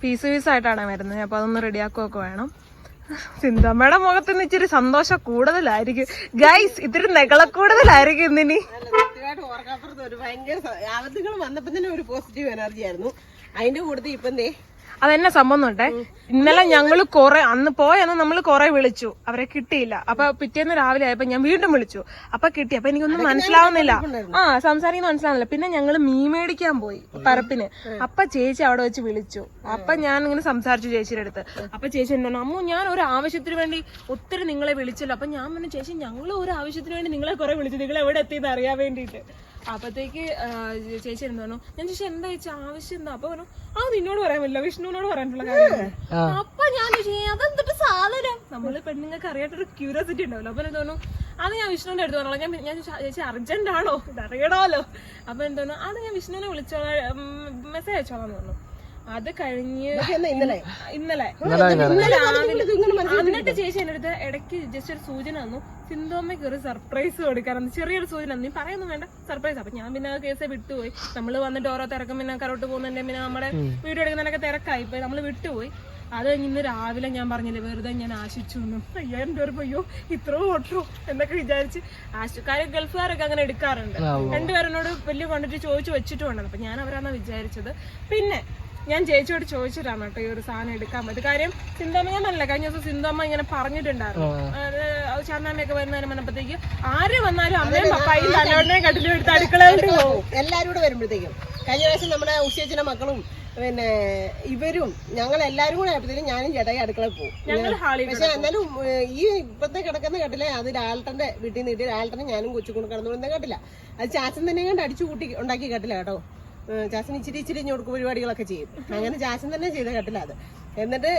പീസ് ആയിട്ടാണ് വരുന്നത്. അപ്പൊ അതൊന്ന് റെഡിയാക്കുകയൊക്കെ വേണം. സിന്ധമ്മയുടെ മുഖത്ത് നിന്ന് ഇച്ചിരി സന്തോഷം കൂടുതലായിരിക്കും ഗൈസ്. ഇത്തിരി നെകളക്കൂടുതലായിരിക്കും ഇന്നിനി. ഒരു ഭയങ്കര ആവത്തുകൾ വന്നപ്പോ തന്നെ ഒരു പോസിറ്റീവ് എനർജി ആയിരുന്നു. അതിന്റെ കൂടുതൽ ഇപ്പൊ എന്തേ അതെന്നെ സംഭവം ഉണ്ടേ. ഇന്നലെ ഞങ്ങള് അന്ന് പോയെന്ന് നമ്മള് കൊറേ വിളിച്ചു, അവരെ കിട്ടിയില്ല. അപ്പൊ പിറ്റേന്ന് രാവിലെ ആയപ്പോ ഞാൻ വീണ്ടും വിളിച്ചു. അപ്പൊ കിട്ടി. അപ്പൊ എനിക്കൊന്നും മനസ്സിലാവുന്നില്ല. സംസാരിക്കുന്ന മനസ്സിലാവുന്നില്ല. പിന്നെ ഞങ്ങള് മീൻ മേടിക്കാൻ പോയി പരപ്പിന്. അപ്പൊ ചേച്ചി അവിടെ വെച്ച് വിളിച്ചു. അപ്പൊ ഞാൻ ഇങ്ങനെ സംസാരിച്ചു ചേച്ചിയുടെ അടുത്ത്. അപ്പൊ ചേച്ചി എന്നോട് അമ്മു ഞാൻ ഒരു ആവശ്യത്തിന് വേണ്ടി ഒത്തിരി നിങ്ങളെ വിളിച്ചല്ലോ. അപ്പൊ ഞാൻ പറഞ്ഞു ചേച്ചി ഞങ്ങൾ ഒരു ആവശ്യത്തിന് വേണ്ടി നിങ്ങളെ കുറെ വിളിച്ചു, നിങ്ങൾ എവിടെ എത്തിയെന്ന് അറിയാൻ വേണ്ടിട്ട്. അപ്പത്തേക്ക് ചേച്ചി എന്ത് പറഞ്ഞു, ഞാൻ ചേച്ചി എന്താ ചേച്ചി ആവശ്യം എന്താ? അപ്പൊ പറഞ്ഞു അത് നിന്നോട് പറയാൻ പറ്റില്ല, വിഷ്ണുവിനോട് പറയാനുള്ള കാര്യം. അപ്പൊ ഞാൻ അതെന്തിട്ട് സാധനം നമ്മള് പെണ്ണുങ്ങൾക്ക് അറിയാത്തൊരു ക്യൂരിയോസിറ്റി ഉണ്ടാവല്ലോ. അപ്പൊ എന്ത് പറഞ്ഞു അത് ഞാൻ വിഷ്ണുവിന്റെ അടുത്ത് പറഞ്ഞോളാം. ഞാൻ ചേച്ചി അർജന്റ് ആണോ ഇത് അറിയണമല്ലോ. അപ്പൊ എന്തോന്നു അത് ഞാൻ വിഷ്ണുവിനെ വിളിച്ചോളാം, മെസ്സേജ് അയച്ചോളാന്ന് പറഞ്ഞു. അത് കഴിഞ്ഞ് ഇന്നലെ എന്നിട്ട് ചേച്ചി എന്റെ അടുത്ത് ഇടയ്ക്ക് ജസ്റ്റ് ഒരു സൂചന തന്നു, സിന്ധുമ്മയ്ക്ക് ഒരു സർപ്രൈസ് കൊടുക്കാറുണ്ട്, ചെറിയൊരു സൂചന തന്നു, നീ പറയുന്നു വേണ്ട സർപ്രൈസ്. അപ്പൊ ഞാൻ പിന്നെ കേസ് വിട്ടുപോയി. നമ്മള് വന്നിട്ട് ഓരോ തിരക്കും പിന്നെ കരോട്ട് പോകുന്നുണ്ട്, പിന്നെ നമ്മുടെ വീഡിയോ എടുക്കുന്നതിനൊക്കെ തിരക്കായി പോയി, നമ്മള് വിട്ടുപോയി. അത് കഴിഞ്ഞ് ഇന്ന് രാവിലെ ഞാൻ പറഞ്ഞില്ലേ വെറുതെ ഞാൻ ആശിച്ചു 5000 രൂപ പോയോ ഇത്ര ഓട്ടോ എന്നൊക്കെ വിചാരിച്ച് ആശുക്കാരും ഗൾഫുകാരൊക്കെ അങ്ങനെ എടുക്കാറുണ്ട്. രണ്ടുപേരെന്നോട് വലിയ ക്വാണ്ടിറ്റി ചോദിച്ചു വെച്ചിട്ടുണ്ടെന്ന്. അപ്പൊ ഞാൻ അവരാണെന്ന് വിചാരിച്ചത്. പിന്നെ ഞാൻ ചേച്ചിയോട് ചോദിച്ചിട്ടാണ് കേട്ടോ ഈ ഒരു സാധനം എടുക്കാൻ പറ്റും. കാര്യം സിന്ധമ്മ ഞാൻ പറഞ്ഞില്ല, കഴിഞ്ഞ ദിവസം സിന്ധമ്മ ഇങ്ങനെ പറഞ്ഞിട്ടുണ്ടായിരുന്നു ചാന്നാമ്മയൊക്കെ വരുന്നതിന് വന്നപ്പോഴത്തേക്ക് ആര് വന്നാലും അമ്മയും പപ്പായും തലോടിനെയും കട്ടിലും എടുത്ത് അടുക്കളയിലോട്ട് പോകും. എല്ലാരും കൂടെ വരുമ്പോഴത്തേക്കും കഴിഞ്ഞ പ്രാവശ്യം നമ്മുടെ ഉഷേച്ചിന്റെ മക്കളും പിന്നെ ഇവരും ഞങ്ങൾ എല്ലാരും കൂടെ ആയപ്പോഴത്തേക്കും ഞാനും ചേട്ടായി അടുക്കളയിൽ പോകും. പക്ഷെ എന്നാലും ഈ ഇപ്പത്തെ കിടക്കുന്ന കട്ടിലെ അത് ലാൽട്ടന്റെ വീട്ടിൽ നിന്ന് കിട്ടിയ ലാൽട്ടനെ ഞാനും കൊച്ചുകൊണ്ട് കിടന്നുകൊടുന്ന കട്ടില്ല. അത് ചാച്ചൻ തന്നെ കണ്ട് അടിച്ചു കൂട്ടി ഉണ്ടാക്കി കട്ടില്ല കേട്ടോ. ചാച്ചൻ ഇച്ചിരി ഇച്ചിരി ഞൊടുക്ക് പരിപാടികളൊക്കെ ചെയ്യും. അങ്ങനെ ചാച്ചൻ തന്നെ ചെയ്ത കട്ടില്ല അത്. എന്നിട്ട്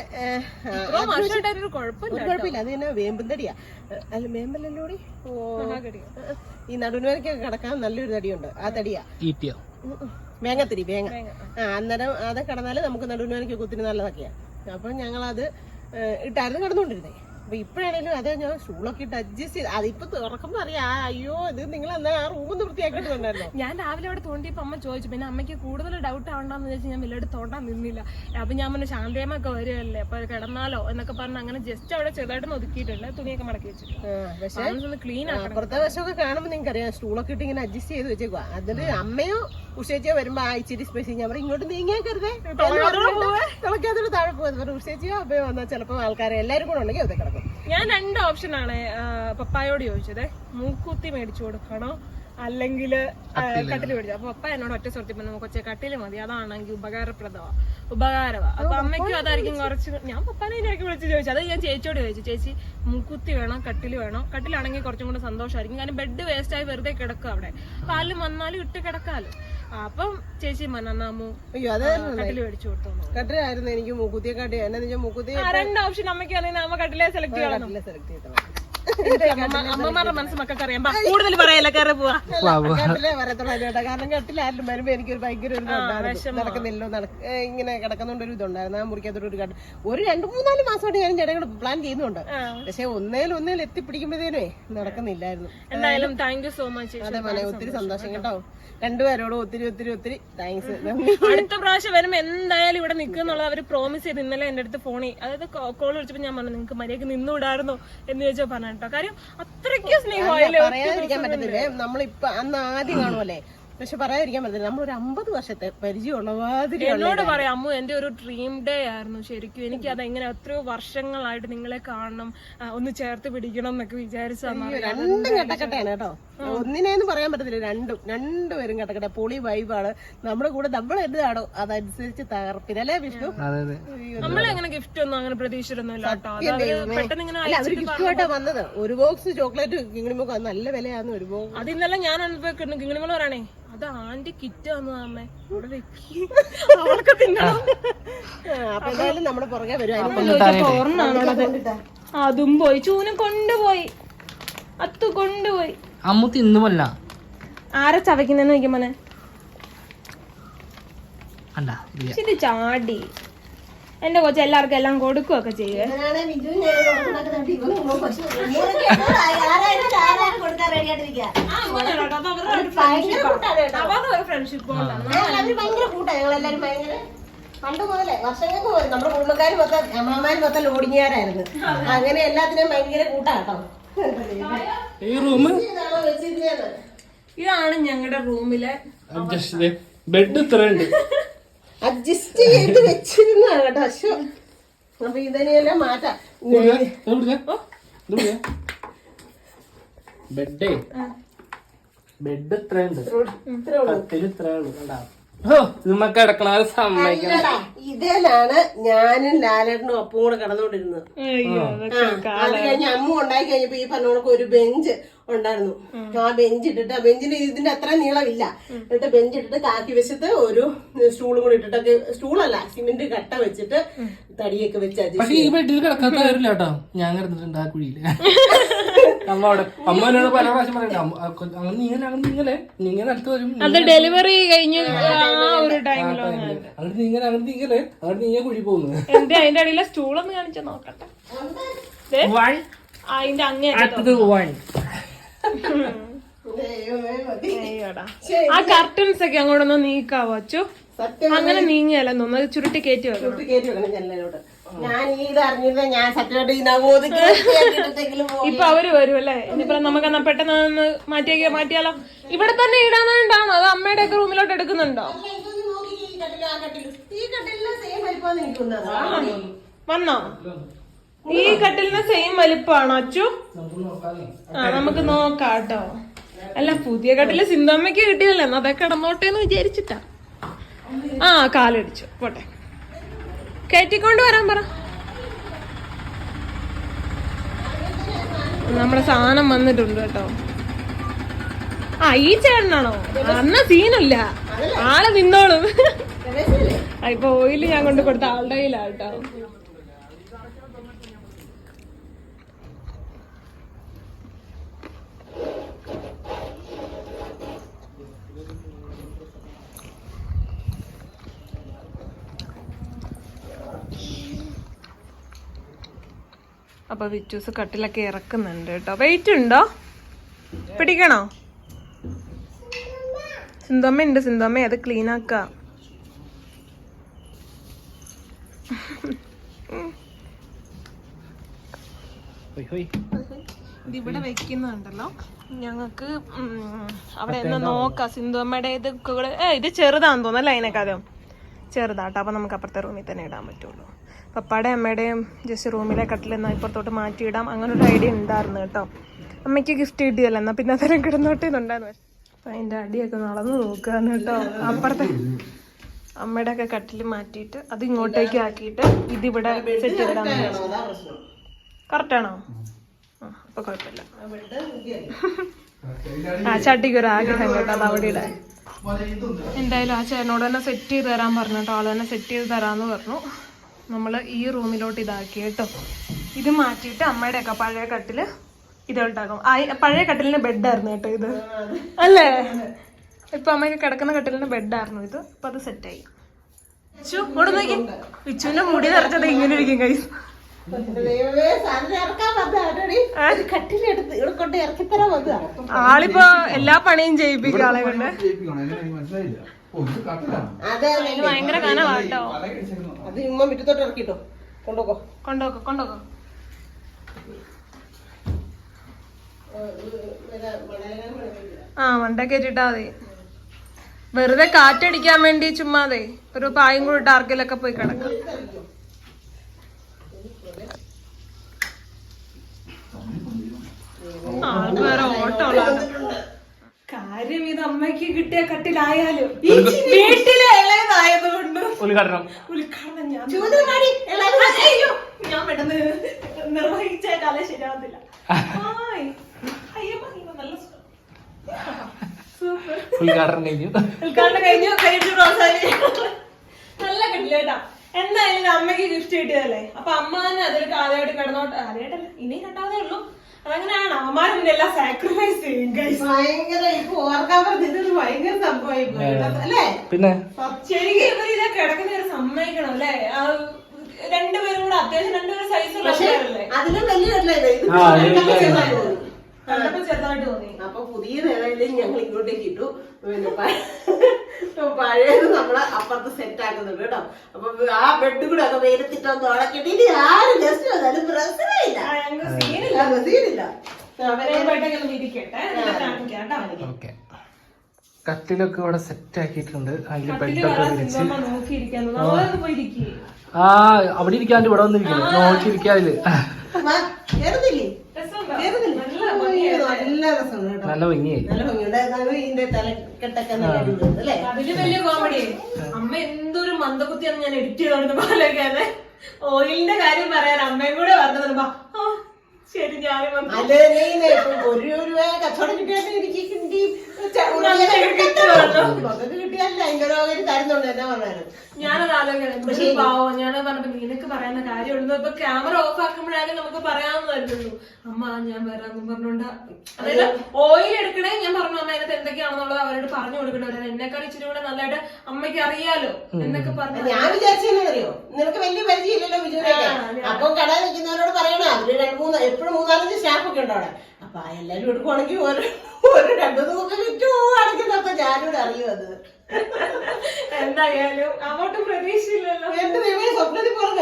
ഒരു കുഴപ്പമില്ല, അത് തന്നെ വേമ്പും തടിയാ. അല്ല വേമ്പല്ലല്ലോടി, ഈ നടുവിനൊക്കെ കിടക്കാൻ നല്ലൊരു തടിയുണ്ട്. ആ തടിയാ വേങ്ങത്തിരി വേങ്ങ. അന്നേരം അത് കിടന്നാല് നമുക്ക് നടുവിനൊക്കെ കുത്തിന് നല്ലതൊക്കെയാ. അപ്പൊ ഞങ്ങളത് ഇട്ടായിരുന്നു കിടന്നുകൊണ്ടിരുന്നേ. അപ്പൊ ഇപ്പഴാണേലും അതെ ഞാൻ സ്റ്റൂളൊക്കെ ഇട്ട് അഡ്ജസ്റ്റ് ചെയ്ത് അതിപ്പോ തുറക്കുമ്പോ അറിയാം അയ്യോ ഇത് നിങ്ങൾ എന്നാ ആ റൂമൊന്ന് വൃത്തിയാക്കിയിട്ടുണ്ടായിരുന്നോ. ഞാൻ രാവിലെ അവിടെ തോണ്ടിയപ്പോ അമ്മ ചോദിച്ചു, പിന്നെ അമ്മയ്ക്ക് കൂടുതൽ ഡൗട്ട് ആവണ്ടെന്ന് വെച്ചാൽ ഞാൻ വല്ലതും തോണ്ടാൻ നിന്നില്ല. അപ്പൊ ഞാൻ പറഞ്ഞു ശാന്തേമൊക്കെ വരുമല്ലേ അപ്പൊ കിടന്നാലോ എന്നൊക്കെ പറഞ്ഞ് അങ്ങനെ ജസ്റ്റ് അവിടെ ചെറുതായിട്ട് ഒതുക്കിയിട്ടുണ്ട്, തുണിയൊക്കെ മടക്കി വെച്ചിട്ടുണ്ട്. പക്ഷെ ക്ലീൻ ആക്കണം. അപ്പുറത്തെ വശമൊക്കെ കാണുമ്പോ നിങ്ങൾക്ക് അറിയാം സ്റ്റൂളൊക്കെ ഇട്ട് ഇങ്ങനെ അഡ്ജസ്റ്റ് ചെയ്ത് വെച്ചേക്കുക. അതില് അമ്മയോ ഉഷേച്ചിയോ വരുമ്പോ ആ ഇച്ചിരി സ്പേസ് ഞാൻ പറയും ഇങ്ങോട്ട് നീങ്ങിയാക്കരുതേ തിളക്കാത്തൊരു താഴെ പോകുന്നത്. ഉഷേച്ചിയോ അമ്മയോ വന്നാൽ ചിലപ്പോ ആൾക്കാരെ എല്ലാരും കൂടെ ഉണ്ടെങ്കിൽ അതൊക്കെ കിടക്കും. ഞാൻ 2 ഓപ്ഷനാണ് പപ്പായോട് ചോദിച്ചത്, മൂക്കുത്തി മേടിച്ചു കൊടുക്കണോ അല്ലെങ്കിൽ കട്ടില് മേടിച്ചു. അപ്പൊ പപ്പ എന്നോട് ഒറ്റ സ്വരത്തിൽ പറഞ്ഞു കൊച്ചെ കട്ടില് മതി, അതാണെങ്കിൽ ഉപകാരവാ. അപ്പൊ അമ്മയ്ക്കും അതായിരിക്കും കുറച്ച്. ഞാൻ പപ്പാനെ ഇടയ്ക്ക് വിളിച്ച് ചോദിച്ചു. അത് ഞാൻ ചേച്ചിയോട് ചോദിച്ചു, ചേച്ചി മൂക്കുത്തി വേണോ കട്ടില് വേണോ? കട്ടിലാണെങ്കിൽ കുറച്ചും കൂടെ സന്തോഷമായിരിക്കും, കാരണം ബെഡ് വേസ്റ്റ് ആയി വെറുതെ കിടക്കും അവിടെ, പാലും വന്നാലും ഇട്ട് കിടക്കാലോ. അപ്പം ചേച്ചി മന്നമ്മു കട്ടില് മേടിച്ചു കൊടുത്തു. കട്ടിലായിരുന്നു എനിക്ക് മൂക്കുത്തിയെ കാട്ടി. എന്നാ മൂക്കുത്തി 2 ഓപ്ഷൻ അമ്മയ്ക്ക് അറിയുന്ന അമ്മ കട്ടിലെ സെലക്ട് ചെയ്യണം. അമ്മമാരുടെ മനസ്സ് മക്കൾക്ക് അറിയാം. കൂടുതൽ പറയല്ല, കയറി പോവാ. കട്ടിലേ വരത്തുള്ളൂ കേട്ടോ. കാരണം കട്ടിലാരും വരുമ്പോ എനിക്കൊരു ഭയങ്കര ഒരു നടക്കുന്നില്ലോ ഇങ്ങനെ കിടക്കുന്നോണ്ടൊരു ഇതുണ്ടായിരുന്നു. ആ മുറിക്കകത്തോട് ഒരു 2-3-4 മാസമായിട്ട് ഞാൻ ചേട്ടൻ പ്ലാൻ ചെയ്യുന്നുണ്ട്. പക്ഷെ ഒന്നേൽ എത്തിപ്പിടിക്കുമ്പോഴത്തേനേ നടക്കുന്നില്ലായിരുന്നു. എന്തായാലും താങ്ക് യു സോ മച്ച്. അതെ മോനെ, ഒത്തിരി സന്തോഷം കേട്ടോ. രണ്ടുപേരോടും ഒത്തിരി താങ്ക്സ്. അടുത്ത പ്രാവശ്യം വരുമ്പോ എന്തായാലും ഇവിടെ നിൽക്കുന്നുള്ളത് അവര് പ്രോമിസ് ചെയ്ത് ഇന്നലെ എന്റെ അടുത്ത് ഫോണിൽ, അതായത് കോൾ വിളിച്ചപ്പോ ഞാൻ പറഞ്ഞു നിങ്ങൾക്ക് മര്യാദക്ക് നിന്നുകൂടായിരുന്നോ എന്ന് ചോദിച്ചാൽ പറഞ്ഞു കേട്ടോ. കാര്യം അത്രയ്ക്കും സ്നേഹമായില്ലേ. പറയാതിരിക്കാൻ പറ്റത്തില്ലേ, നമ്മളിപ്പൊ അന്ന് ആദ്യം കാണുമല്ലേ. പക്ഷെ പറയാതിരിക്കാൻ പറ്റില്ല, നമ്മളൊരു 50 വർഷത്തെ പരിചയമുള്ള മാതിരി. എന്നോട് പറയാം അമ്മു എന്റെ ഒരു ഡ്രീം ഡേ ആയിരുന്നു ശരിക്കും. എനിക്ക് അതെങ്ങനെ എത്രയോ വർഷങ്ങളായിട്ട് നിങ്ങളെ കാണണം, ഒന്ന് ചേർത്ത് പിടിക്കണം എന്നൊക്കെ വിചാരിച്ചു. 2 കട്ടക്കട്ടയാണ് കേട്ടോ. ഒന്നിനേന്ന് പറയാൻ പറ്റത്തില്ല, രണ്ടുപേരും കട്ടക്കട്ട. പൊളി വൈബാണ്. നമ്മുടെ കൂടെ നമ്മൾ എന്താണോ അതനുസരിച്ച് തകർപ്പിനല്ലേ വിഷ്ണു. നമ്മളെങ്ങനെ ഗിഫ്റ്റ് ഒന്നും അങ്ങനെ പ്രതീക്ഷിച്ചിരുന്നില്ല കേട്ടോ. പെട്ടെന്ന് ഇങ്ങനെ അവര് ഗിഫ്റ്റുമായിട്ടാ വന്നത്. ഒരു ബോക്സ് ചോക്ലേറ്റ് കിങ്ങിണിമൊക്കെ നല്ല വിലയാന്ന് ഒരു ബോക്സ്. അത് ഇന്നലെ ഞാൻ അനുഭവിക്കുന്നു. കിങ്ങിണിമോള് പറയണേ അത് ആന്റി കിറ്റ് വന്നു അമ്മേ അവിടെ വെക്കി അവൾക്ക് തിന്നണം. അപ്പൊ എന്തായാലും നമ്മുടെ പുറകെ വരും. അതും പോയി, ചൂനും കൊണ്ടുപോയി, അത്തു കൊണ്ടുപോയി. അമ്മ തിന്നുമല്ല ആരെ ചവയ്ക്കുന്നെന്ന് നോക്കിയ മോനെ. ശരി ചാടി എന്റെ കൊച്ചു എല്ലാവർക്കും എല്ലാം കൊടുക്കുകയൊക്കെ ചെയ്യേ. ഫ്രണ്ട്ഷിപ്പ് പണ്ട് മുതലേ വർഷങ്ങൾക്ക് പോലും നമ്മുടെ കുടുംബക്കാര് മൊത്തം അമ്മമാര് മൊത്തം ലോഡിങ്ങുകാരായിരുന്നു. അങ്ങനെ എല്ലാത്തിനും ഭയങ്കര കൂട്ടാട്ടോ. ഇതാണ് ഞങ്ങളുടെ റൂമിലെ ബെഡ് ഇത്രയുണ്ട്, അഡ്ജസ്റ്റ് ചെയ്ത് വെച്ചിരുന്നതാണ് കേട്ടോ. അശോ അപ്പൊ ഇതിനെല്ലാം മാറ്റാം. ബെഡ് ഇത്രയുണ്ട്, കിടക്കണ സമ്മതിക്കണം. ഇതിലാണ് ഞാനും ലാലേട്ടനും ഒപ്പം കൂടെ കിടന്നോണ്ടിരുന്നത്. അത് കഴിഞ്ഞ് അമ്മ ഉണ്ടായി കഴിഞ്ഞപ്പോ ഈ പറഞ്ഞോണക്ക് ഒരു ബെഞ്ച് ഉണ്ടായിരുന്നു. ആ ബെഞ്ച് ഇട്ടിട്ട്, ആ ബെഞ്ചിന് ഇതിന്റെ അത്ര നീളമില്ല, എന്നിട്ട് ബെഞ്ച് ഇട്ടിട്ട് കാക്കി വെച്ചിട്ട് ഒരു സ്റ്റൂളും കൂടി ഇട്ടിട്ടൊക്കെ, സ്റ്റൂളല്ല സിമെന്റ് കട്ട വെച്ചിട്ട് തടിയൊക്കെ വെച്ച്. പക്ഷെ ഈ ബെഡിൽ കിടക്കാത്ത കാര്യമില്ല കേട്ടോ. ഞാൻ കിടന്നിട്ടുണ്ട് ആ കുഴിയില്. അമ്മനോട് പല പ്രാവശ്യം പറയണ്ട അങ്ങനെ നിലത്ത് വരും. അത് ഡെലിവറി കഴിഞ്ഞ ഒരു ടൈമിലോ അങ്ങനെ നീങ്ങ കുഴി പോകുന്നു. എന്റെ അതിന്റെ അടിയിലെ സ്റ്റൂളൊന്ന് കാണിച്ചാ നോക്കട്ടെ. അതിന്റെ അങ്ങേ ആ കർട്ടൻസ് ഒക്കെ അങ്ങോട്ടൊന്ന് നീക്കാവോ അച്ചു? അങ്ങനെ നീങ്ങിയല്ല തോന്നുന്നു, ചുരുട്ടി കയറ്റി വെക്കണം. ഞാൻ ഇത് അറിഞ്ഞിരുന്ന ഞാൻ സത്യമായിട്ട് ഇപ്പൊ അവര് വരും അല്ലേ. ഇനിയിപ്പോ നമുക്ക് പെട്ടെന്ന് മാറ്റിയാലോ? ഇവിടെ തന്നെ ഇടാനായിട്ടാണോ അത് അമ്മയുടെ ഒക്കെ റൂമിലോട്ട് എടുക്കുന്നുണ്ടോ? കട്ടിലും ആ കട്ടിലും ഈ കട്ടിലിന് സെയിം വലിപ്പമാണ് എനിക്ക് തോന്നുന്നത്. വന്നോ? ഈ കട്ടിലിന് സെയിം വലിപ്പാണോ അച്ചു? ആ നമുക്ക് നോക്കാം കേട്ടോ. അല്ല പുതിയ കട്ടില് സിന്ധമ്മയ്ക്ക് കിട്ടിയല്ലേ, എന്നാ അതൊക്കെ കിടന്നോട്ടേന്ന് വിചാരിച്ചിട്ടാ. ആ കാലടിച്ചു, പോട്ടെ. കയറ്റിക്കൊണ്ട് വരാൻ പറ. നമ്മുടെ സാധനം വന്നിട്ടുണ്ട് കേട്ടോ. ആ ഈ ചേട്ടനാണോ? അന്ന സീനല്ല, ആള് നിന്നോളും. ഇപ്പൊ ഓയില് ഞാൻ കൊണ്ട് കൊടുത്ത ആളുടെ കയ്യിലാ കേട്ടോ. അപ്പൊ വിച്ചൂസ് കട്ടിലൊക്കെ ഇറക്കുന്നുണ്ട് കേട്ടോ. വെയിറ്റ് ഉണ്ടോ? പിടിക്കണോ? സിന്ധമ്മ ഉണ്ട്, സിന്ധമ്മ അത് ക്ലീൻ ആക്ക. ഇതിവിടെ വെക്കുന്നുണ്ടല്ലോ ഞങ്ങക്ക്. അവിടെ എന്നാ നോക്കാം സിന്ധമ്മയുടെ ഇത് കൂടെ. ഇത് ചെറുതാന്ന് തോന്നല്ലേ, അതിനെക്കാളും ചെറുതാട്ടോ. അപ്പൊ നമുക്ക് അപ്പുറത്തെ റൂമിൽ തന്നെ ഇടാൻ പറ്റുള്ളൂ. പപ്പാടെ അമ്മയുടെയും ജസ്റ്റ് റൂമിലെ കട്ടിലെന്നാ ഇപ്പുറത്തോട്ട് മാറ്റിയിടാം, അങ്ങനെ ഒരു ഐഡിയ ഉണ്ടായിരുന്നു കേട്ടോ. അമ്മയ്ക്ക് ഗിഫ്റ്റ് കിട്ടിയല്ലോ, എന്നാ പിന്നെ അത്തരം കിടന്നോട്ടേന്നുണ്ടായിരുന്നു. അപ്പൊ അതിന്റെ അടിയൊക്കെ നടന്നു നോക്കാന്ന് കേട്ടോ. അപ്പുറത്തെ അമ്മയുടെ ഒക്കെ കട്ടിൽ മാറ്റിയിട്ട് അത് ഇങ്ങോട്ടേക്ക് ആക്കിയിട്ട് ഇതിവിടെ സെറ്റ് ചെയ്തിടാൻ. കറക്റ്റാണോ? അപ്പൊ കുഴപ്പമില്ല. ആ ചട്ടിക്ക് ഒരു ആഗ്രഹം കേട്ടോ അത് അവിടെ ഇടാൻ. എന്തായാലും ആ ചേട്ടനോട് തന്നെ സെറ്റ് ചെയ്ത് തരാൻ പറഞ്ഞു കേട്ടോ. ആള് തന്നെ സെറ്റ് ചെയ്ത് തരാന്ന് പറഞ്ഞു. നമ്മള് ഈ റൂമിലോട്ട് ഇതാക്കി കേട്ടോ. ഇത് മാറ്റിയിട്ട് അമ്മയുടെ ഒക്കെ പഴയ കട്ടില് ഇതോട്ടാക്കും. പഴയ കട്ടിലിന് ബെഡായിരുന്നു കേട്ടോ ഇത്, അല്ലേ? ഇപ്പൊ അമ്മയ്ക്ക് കിടക്കുന്ന കട്ടിലിന് ബെഡായിരുന്നു ഇത്. അപ്പൊ അത് സെറ്റായി. വിച്ചു ഇവിടെ നോക്കി, വിച്ചുവിന്റെ മുടി നിറച്ചത് ഇങ്ങനെ ഇരിക്കും കൈ. ആളിപ്പോ എല്ലാ പണിയും ചെയ്യിപ്പിക്കും ആളെ കൊണ്ട്. ഭയങ്കര കനവാട്ടോ. അത് ഉമ്മ മുറ്റത്തോട്ട് ഇറക്കിട്ടോ. കൊണ്ടോക്കോ കൊണ്ടോക്കോ കൊണ്ടോക്കോ. ആ മണ്ട കയറ്റിട്ടാ മതി. വെറുതെ കാറ്റടിക്കാൻ വേണ്ടി ചുമ്മാതെ ഒരു പായും കൂടി ടാർക്കിലൊക്കെ പോയി കിടക്കാം. ആൾക്ക് വേറെ ഓട്ടമുള്ളതാണ്. കാര്യം ഇത് അമ്മയ്ക്ക് കിട്ടിയ കട്ടിലായാലും വീട്ടിലെ ഇളയതായതുകൊണ്ട് ഉദ്ഘാടനം ഞാൻ പെട്ടെന്ന് നിർവഹിച്ചേക്കാലേ ശരിയാവത്തില്ല. ഉദ്ഘാടനം കഴിഞ്ഞു, ഉദ്ഘാടനം കഴിഞ്ഞു. നല്ല കട്ടിലേട്ടാ. എന്തായാലും അമ്മയ്ക്ക് ഗിഫ്റ്റ് കിട്ടിയതല്ലേ, അപ്പൊ അമ്മ തന്നെ അതിൽ ആദ്യമായിട്ട് കിടന്നോട്ടെ. ആദ്യമായിട്ടല്ല, ഇനി രണ്ടാമതേ ഉള്ളൂ. അങ്ങനെയാണ് അമ്മമാര് പിന്നെ എല്ലാം സാക്രിഫൈസ് ചെയ്യും. ഭയങ്കര ഇപ്പൊ ഓർക്കാൻ പറഞ്ഞത് ഭയങ്കര സംഭവമായി അല്ലേ? പിന്നെ ശരിക്കും ഇവർ ഇതൊക്കെ കിടക്കുന്ന ഒരു സമ്മതിക്കണം അല്ലേ? രണ്ടുപേരും കൂടെ അത്യാവശ്യം രണ്ടുപേരും സൈസുള്ള അതിലും വലിയ കണ്ടപ്പോ ചെറുതായിട്ട് തോന്നി. അപ്പൊ പുതിയ നിലയിലും ഞങ്ങൾ ഇങ്ങോട്ടേക്ക് ഇട്ടു. പിന്നെ പഴയത് നമ്മള് അപ്പുറത്ത് സെറ്റ് ആക്കുന്നുണ്ട് കേട്ടോ. അപ്പൊ ആ ബെഡ് കൂടെ ഒക്കെ വെയിലത്തിട്ടൊന്നും ഉടക്കിട്ട് ആരും ജസ്റ്റ് വന്നാലും പ്രശ്നമില്ല. കട്ടിലൊക്കെ ഇവിടെ സെറ്റ് ആക്കിയിട്ടുണ്ട്. അതില് ബെഡൊക്കെ വിരിച്ച് ആ അവിടെ ഇരിക്കാണ്ട് ഇവിടെ വന്നിരിക്കുന്നു. നോക്കിയിരിക്കാതില് നല്ല ഭംഗിയായി. അതില് വലിയ കോമഡി. അമ്മ എന്തൊരു മന്ദബുദ്ധിയാണ് ഞാൻ എഡിറ്റ് ചെയ്തോണ്ട് പോലെയൊക്കെ. ഓയിലിന്റെ കാര്യം പറയാൻ അമ്മയും കൂടെ പറഞ്ഞത്. ശരി ഞാനും കച്ചവടം കിട്ടിയാൽ എനിക്ക് ഞാനത് ആലോചിക്കണം. പക്ഷെ പാവം ഞാനത് പറഞ്ഞപ്പോ നിനക്ക് പറയാവുന്ന കാര്യമുള്ളൂ. ഇപ്പൊ ക്യാമറ ഓഫ് ആക്കുമ്പോഴാലും നമുക്ക് പറയാവുന്നതല്ലോ. അമ്മ ഞാൻ വരാമെന്നും പറഞ്ഞോണ്ട്, അതായത് ഓയിൽ എടുക്കണേ ഞാൻ പറഞ്ഞു അമ്മ അതിനകത്ത് എന്തൊക്കെയാണെന്നുള്ളത് അവരോട് പറഞ്ഞു കൊടുക്കണവരാണ്. എന്നെക്കാൾ ഇച്ചിരി കൂടെ നല്ലതായിട്ട് അമ്മയ്ക്ക് അറിയാലോ എന്നൊക്കെ പറഞ്ഞു. ഞാൻ വിചാരിച്ചറിയോ, നിനക്ക് വലിയ പരിചയമില്ലല്ലോ വിജുവിനെ. അപ്പൊ കട നിൽക്കുന്നവരോട് പറയണോ, അവര് എപ്പോഴും 3-4 സ്റ്റാഫ് ഒക്കെ ഉണ്ട് അവിടെ. അപ്പൊ എല്ലാരും എടുക്കുവാണെങ്കിൽ ഒരു 2 ദിവസം വിറ്റ് പോവുകയാണെങ്കിൽ അപ്പൊ ഞാനിവിടെ അറിയും അത്. എന്തായാലും അങ്ങോട്ടും പ്രതീക്ഷയില്ലല്ലോ. എന്റെ ദൈവമേ, സ്വപ്നത്തിൽ പോലും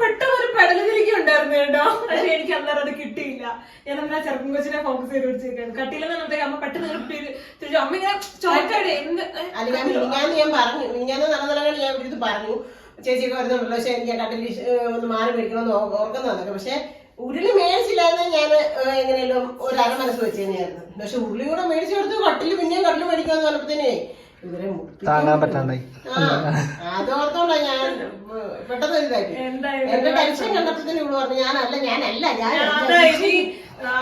പെട്ടെന്ന് ഒരു പെടലുതിരിക്കും ഉണ്ടായിരുന്നു കേട്ടോ. പക്ഷെ എനിക്ക് അന്നേരം അത് കിട്ടിയില്ല. ഞാൻ എന്നാ ചെറുപ്പം കൊച്ചിനെ ഫോക്കസ് ചെയ്ത് പിടിച്ചിരിക്കുകയാണ്. കട്ടിയിലെന്നത്തേക്ക് അമ്മ പെട്ടെന്ന് തിരിച്ചു. അമ്മ ഇങ്ങനെ ചോദിക്കാടെ എന്ത് അല്ലെങ്കിൽ ഞാൻ പറഞ്ഞു ഞാൻ നടന്നലകൾ ഞാൻ ഇവിടെ ഇത് പറഞ്ഞു ചേച്ചിയൊക്കെ വരുന്നുണ്ടല്ലോ, പക്ഷെ എനിക്ക് കട്ടിൽ ഒന്ന് മാറി മേടിക്കണമെന്ന് ഓർക്കുന്നതൊക്കെ. പക്ഷെ ഉരുളി മേടിച്ചില്ലായിരുന്നു ഞാൻ എങ്ങനെയും ഒരു മനസ്സ് വെച്ച് തന്നെയായിരുന്നു. പക്ഷെ ഉരുളി കൂടെ മേടിച്ചു കൊടുത്ത് കട്ടില് പിന്നെയും കട്ടില് മേടിക്കാന്ന് പറഞ്ഞപ്പോഴത്തേനെ ഇവരെ താങ്ങാൻ പറ്റാണ്ടായി. അതോർത്തോണ്ടാ ഞാൻ പെട്ടെന്ന് ഇതാക്കി. എന്റെ ടെൻഷൻ കണ്ടപ്പോഴത്തേനും ഇവിടെ പറഞ്ഞു ഞാനല്ല.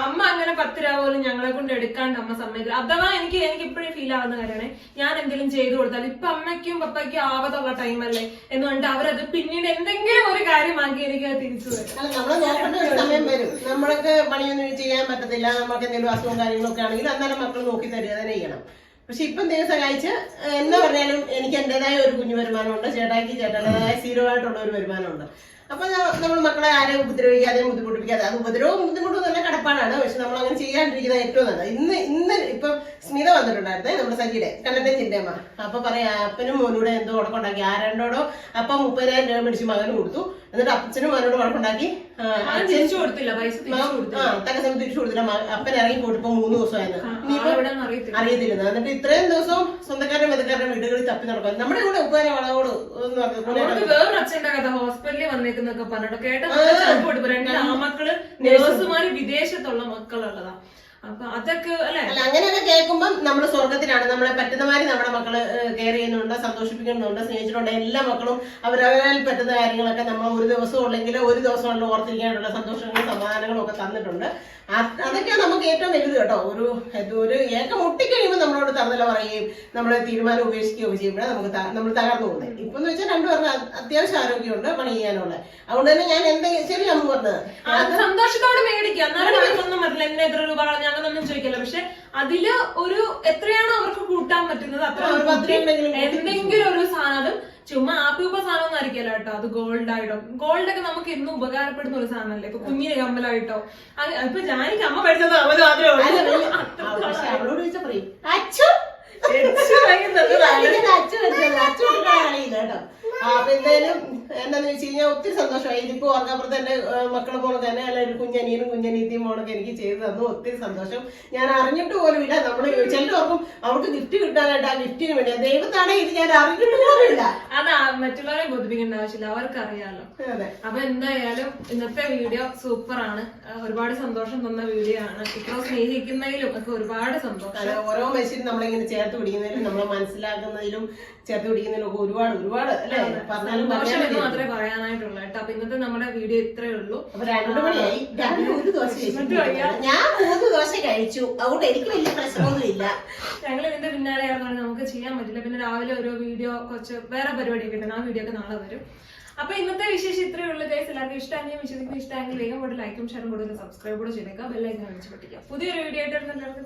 അമ്മ അങ്ങനെ 10 രൂപ പോലും ഞങ്ങളെ കൊണ്ട് എടുക്കാണ്ട് അമ്മ സമ്മതിക്കില്ല. അഥവാ എനിക്ക് ഇപ്പോഴും ഫീൽ ആവുന്ന കാര്യമാണ്, ഞാൻ എന്തെങ്കിലും ചെയ്തു കൊടുത്താൽ ഇപ്പൊ അമ്മയ്ക്കും പപ്പയ്ക്കും ആവതുള്ള ടൈമല്ലേ എന്ന് പറഞ്ഞിട്ട് അവരത് പിന്നീട് എന്തെങ്കിലും ഒരു കാര്യമാക്കി എനിക്ക് തിരിച്ചു തരും. നമ്മളെ നോക്കേണ്ട ഒരു സമയം വരും, നമ്മൾക്ക് പണിയൊന്നും ചെയ്യാൻ പറ്റത്തില്ല, നമുക്ക് എന്തെങ്കിലും അസുഖം കാര്യങ്ങളൊക്കെ ആണെങ്കിൽ അന്നേരം മക്കൾ നോക്കി തരിക തന്നെ ചെയ്യണം. പക്ഷെ ഇപ്പം ദൈവം സഹായിച്ച് എന്ന് പറഞ്ഞാലും എനിക്ക് എന്റേതായ ഒരു കുഞ്ഞു വരുമാനമുണ്ട്, ചേട്ടൻ്റെതായ സ്ഥിരമായിട്ടുള്ള ഒരു വരുമാനമുണ്ട്. അപ്പൊ നമ്മൾ മക്കളെ ആരെയും ഉപദ്രവിക്കാതെ ബുദ്ധിമുട്ടിപ്പിക്കാതെ, അത് ഉപദ്രവവും ബുദ്ധിമുട്ടും നല്ല കടപ്പാടാണ്. പക്ഷെ നമ്മൾ അങ്ങനെ ചെയ്യാണ്ടിരിക്കുന്നത് ഏറ്റവും നല്ലത്. ഇന്ന് ഇപ്പം സ്മിത വന്നിട്ടുണ്ടായിരുന്നേ, നമ്മുടെ സജിയുടെ കണ്ണത്തെ ചിന്തയമ്മ. അപ്പൊ പറയാ അപ്പനും മോനൂടെ എന്തോ ഉടക്കുണ്ടാക്കി, ആരാണ്ടോടോ അപ്പം 30,000 രൂപ മേടിച്ച് മകന് കൊടുത്തു. എന്നിട്ട് അച്ഛനും മോനോട് വഴക്കുണ്ടാക്കി തിരിച്ചു കൊടുത്തില്ല, പൈസ തക്ക സമയത്ത് തിരിച്ചു കൊടുത്തില്ല. അപ്പൻ ഇറങ്ങി പോയിട്ട് ഇപ്പൊ 3 ദിവസമായിരുന്നു, അറിയത്തില്ല. എന്നിട്ട് ഇത്രയും ദിവസം സ്വന്തക്കാരുടെ മെതക്കാരുടെ വീടുകളിൽ തപ്പി നടക്കും. നമ്മുടെ കൂടെ ഉപ്പേരെ വളവോട് വേറൊരു അച്ഛന്റെ കഥ ഹോസ്പിറ്റലിൽ വന്നേക്കുന്നൊക്കെ പറഞ്ഞിട്ട് കേട്ടോ. 2 ആമക്കള് നേഴ്സുമാര് വിദേശത്തുള്ള മക്കളുള്ളതാ. അപ്പൊ അതൊക്കെ അല്ലെ, അങ്ങനെയൊക്കെ കേൾക്കുമ്പോൾ നമ്മൾ സ്വർഗത്തിലാണ്. നമ്മളെ പറ്റുന്നമാതിരി നമ്മുടെ മക്കള് കെയർ ചെയ്യുന്നുണ്ട്, സന്തോഷിപ്പിക്കുന്നുണ്ട്, സ്നേഹിച്ചിട്ടുണ്ട്. എല്ലാ മക്കളും അവരവരാൽ പറ്റുന്ന കാര്യങ്ങളൊക്കെ നമ്മൾ ഒരു ദിവസം ഉള്ളെങ്കിൽ ഒരു ദിവസം ഓർത്തിരിക്കാനുള്ള സന്തോഷങ്ങളും സമാധാനങ്ങളും ഒക്കെ തന്നിട്ടുണ്ട്. അതൊക്കെ നമുക്ക് ഏറ്റവും വലുത് കേട്ടോ. ഒരു ഏക്കം മുട്ടിക്കഴിയുമ്പോൾ നമ്മളോട് തറുതല പറയുകയും നമ്മളെ തീരുമാനം ഉപേക്ഷിക്കുകയൊക്കെ ചെയ്യുമ്പോഴേ നമ്മൾ തകർന്നു പോകുന്നത്. ഇപ്പൊ എന്ന് വെച്ചാൽ രണ്ടുപേർക്ക് അത്യാവശ്യം ആരോഗ്യമുണ്ട്, പണി ചെയ്യാനുള്ളത്. അതുകൊണ്ട് തന്നെ ഞാൻ എന്തെങ്കിലും ശരി അമ്മ പറഞ്ഞത് സന്തോഷത്തോടെ മേടിക്കാം. ഒന്നും പറ്റില്ല, എന്നെ എത്ര രൂപ ഞങ്ങളൊന്നും ചോദിക്കില്ല. പക്ഷെ അതില് ഒരു എത്രയാണോ അവർക്ക് കൂട്ടാൻ പറ്റുന്നത് അത്ര എന്തെങ്കിലും ഒരു സാധനം, ചുമ്മാ ആപ്പിപ്പ സാധനം ഒന്നും ആയിരിക്കല്ലോ കേട്ടോ, അത് ഗോൾഡ് ആയിട്ടോ. ഗോൾഡ് ഒക്കെ നമുക്ക് എന്നും ഉപകാരപ്പെടുന്ന ഒരു സാധനമല്ലേ. ഇപ്പൊ കുഞ്ഞിന് കമ്മലായിട്ടോ, ഇപ്പൊ ഞാനിക്ക് അമ്മ പഠിച്ചത് അവര് കേട്ടോ. അപ്പൊ എന്തായാലും എന്താന്ന് വെച്ച് കഴിഞ്ഞാൽ ഒത്തിരി സന്തോഷമായി. ഇതിപ്പോ ഓർക്കപ്പുറത്ത് എന്റെ മക്കളെ പോണക്ക് തന്നെ അല്ല ഒരു കുഞ്ഞനിയനും കുഞ്ഞനീത്തിയും പോണൊക്കെ എനിക്ക് ചെയ്തു തന്നു. ഒത്തിരി സന്തോഷം. ഞാൻ അറിഞ്ഞിട്ട് പോലും ഇല്ല. നമ്മള് ചിലർക്കും അവർക്ക് ഗിഫ്റ്റ് കിട്ടാനായിട്ട് ആ ഗിഫ്റ്റിന് വേണ്ടി ദൈവത്താണെ ഇത് ഞാൻ അറിഞ്ഞിട്ട് പോലും ഇല്ല. അതാ മറ്റുള്ളവരെ ബോധിപ്പിക്കേണ്ട ആവശ്യമില്ല, അവർക്ക് അറിയാലോ. അപ്പൊ എന്തായാലും ഇന്നത്തെ വീഡിയോ സൂപ്പറാണ്. ഒരുപാട് സന്തോഷം തന്ന വീഡിയോ ആണ്. ഇത്ര സ്നേഹിക്കുന്നതിലും ഒക്കെ ഒരുപാട് സന്തോഷം. ഓരോ മനുഷ്യരും നമ്മളിങ്ങനെ ചേർത്ത് പിടിക്കുന്നതിലും നമ്മളെ മനസ്സിലാക്കുന്നതിലും ചേർത്ത് പിടിക്കുന്നതിലും ഒക്കെ ഒരുപാട് അല്ലെ പറഞ്ഞാലും മാത്രമേ പറയാനായിട്ടുള്ളൂ കേട്ടോ. അപ്പൊ ഇന്നത്തെ നമ്മുടെ വീഡിയോ ഇത്രയേ ഉള്ളൂ. അപ്പൊ 2 മണിയായി. ഞാൻ 3 ദോശ കഴിച്ചു. അതുകൊണ്ട് എനിക്ക് വലിയ പ്രശ്നമൊന്നുമില്ല. ഞങ്ങൾ ഇതിന്റെ പിന്നാലെ ആയതുകൊണ്ട് നമുക്ക് ചെയ്യാൻ പറ്റില്ല. പിന്നെ രാവിലെ ഓരോ വീഡിയോ കുറച്ച് വേറെ പരിപാടിയൊക്കെ ഉണ്ട്, ആ വീഡിയോ ഒക്കെ നാളെ വരും. അപ്പൊ ഇന്നത്തെ വിശേഷം ഇത്രയേ ഉള്ളൂ ഗൈസ്. എല്ലാവർക്കും ഇഷ്ടമാണെങ്കിൽ വിശ്വസിക്കുന്ന ഇഷ്ടമാണെങ്കിൽ വേഗം കൂടെ ലൈക്കും ഷെയറും കൂടുതൽ സബ്സ്ക്രൈബ് കൂടെ ചെയ്തേക്കാം, ബെല്ലൈക്കൺ അടിച്ചു പൊട്ടിക്കാം. പുതിയൊരു വീഡിയോ ആയിട്ട് എല്ലാവർക്കും